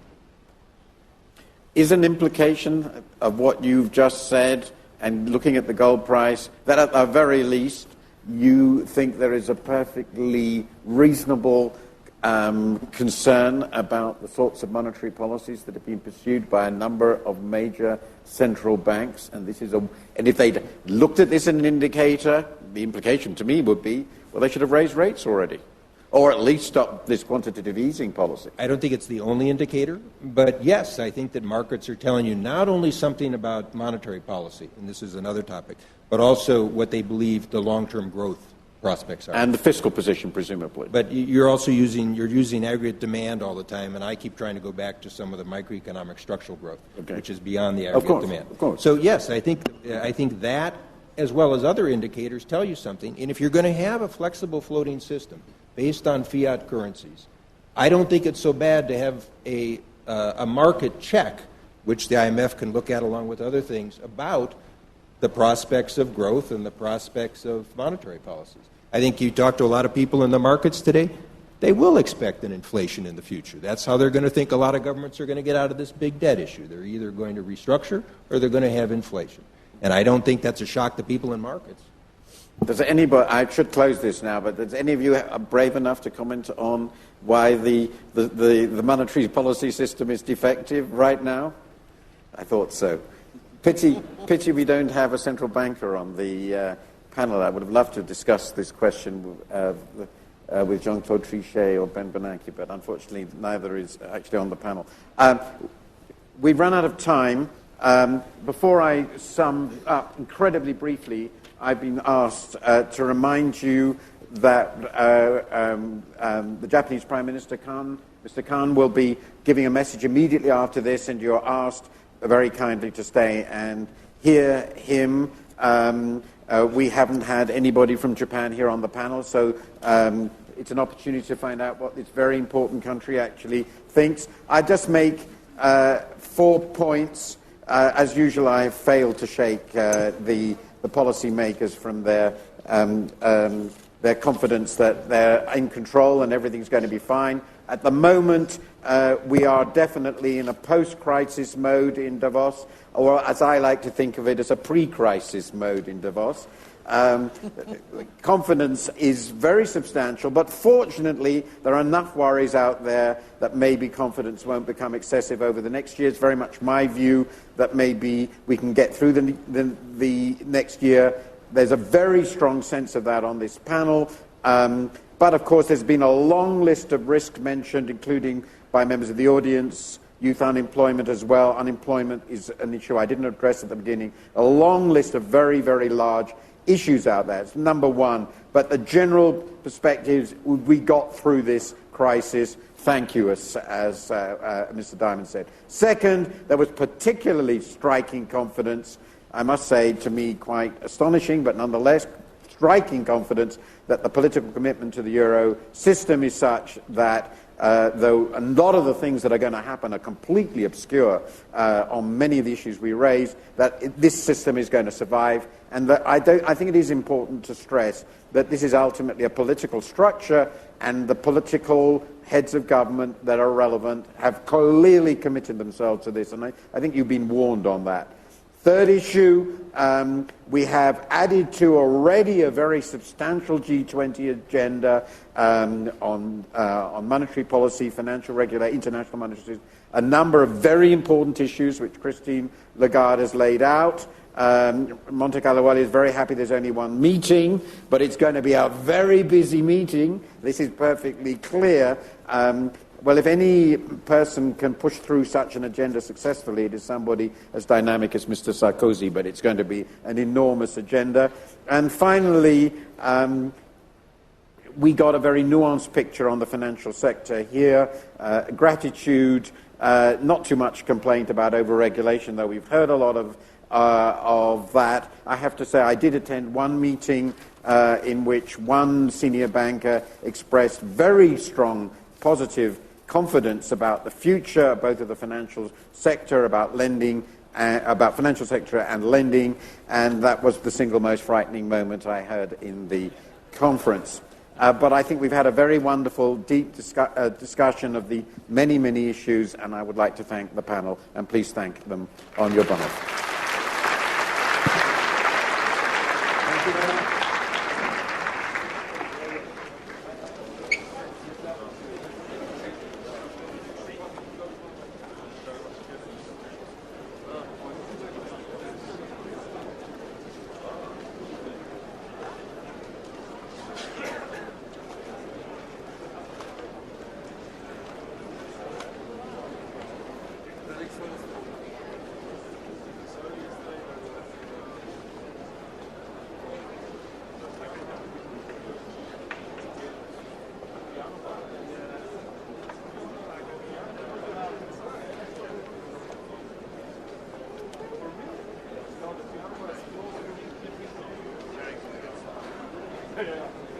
Is an implication of what you've just said and looking at the gold price that at the very least you think there is a perfectly reasonable concern about the sorts of monetary policies that have been pursued by a number of major central banks, and if they'd looked at this as an indicator, the implication to me would be, well, they should have raised rates already, or at least stop this quantitative easing policy. I don't think it's the only indicator, but yes, I think that markets are telling you not only something about monetary policy, and this is another topic, but also what they believe the long-term growth prospects are. And the fiscal position, presumably. But you're also using aggregate demand all the time, and I keep trying to go back to some of the microeconomic structural growth, which is beyond the aggregate demand. Of course. So yes, I think that, as well as other indicators, tell you something. And if you're going to have a flexible floating system based on fiat currencies, I don't think it's so bad to have a market check, which the IMF can look at along with other things, about the prospects of growth and the prospects of monetary policies. I think you talk to a lot of people in the markets today, they will expect an inflation in the future. That's how they're going to think a lot of governments are going to get out of this big debt issue. They're either going to restructure or they're going to have inflation. And I don't think that's a shock to people in markets. Does anybody, I should close this now, but does any of you brave enough to comment on why the monetary policy system is defective right now? I thought so. Pity we don't have a central banker on the panel. I would have loved to discuss this question with Jean-Claude Trichet or Ben Bernanke, but unfortunately neither is actually on the panel. We've run out of time. Before I sum up incredibly briefly, I've been asked to remind you that the Japanese Prime Minister Mr. Khan, will be giving a message immediately after this, and you're asked very kindly to stay and hear him. We haven't had anybody from Japan here on the panel, so it's an opportunity to find out what this very important country actually thinks. I just make 4 points. As usual, I have failed to shake the policymakers from their confidence that they're in control and everything's going to be fine. At the moment, we are definitely in a post-crisis mode in Davos, or as I like to think of it, as a pre-crisis mode in Davos. Confidence is very substantial, but fortunately there are enough worries out there that maybe confidence won't become excessive over the next year. It's very much my view that maybe we can get through the next year. There's a very strong sense of that on this panel. But of course there's been a long list of risks mentioned, including by members of the audience, youth unemployment as well. Unemployment is an issue I didn't address at the beginning. A long list of very, very large issues out there. It's number one. But the general perspective is we got through this crisis. Thank you, as Mr. Diamond said. Second, there was particularly striking confidence, I must say, to me quite astonishing, but nonetheless striking confidence that the political commitment to the euro system is such that though a lot of the things that are going to happen are completely obscure on many of the issues we raise, that this system is going to survive. And that I think it is important to stress that this is ultimately a political structure, and the political heads of government that are relevant have clearly committed themselves to this, and I think you've been warned on that. Third issue, we have added to already a very substantial G20 agenda on monetary policy, financial regulation, international monetary system, a number of very important issues which Christine Lagarde has laid out. Montek Ahluwalia is very happy there's only one meeting, but it's going to be a very busy meeting. This is perfectly clear. Well, if any person can push through such an agenda successfully, it is somebody as dynamic as Mr. Sarkozy, but it's going to be an enormous agenda. And finally, we got a very nuanced picture on the financial sector here. Gratitude, not too much complaint about over-regulation, though we've heard a lot of that. I have to say I did attend one meeting in which one senior banker expressed very strong positive confidence about the future, both of the financial sector, about lending, about financial sector and lending, and that was the single most frightening moment I heard in the conference. But I think we've had a very wonderful, deep discussion of the many, many issues, and I would like to thank the panel, and please thank them on your behalf. Thank you very much. Yeah.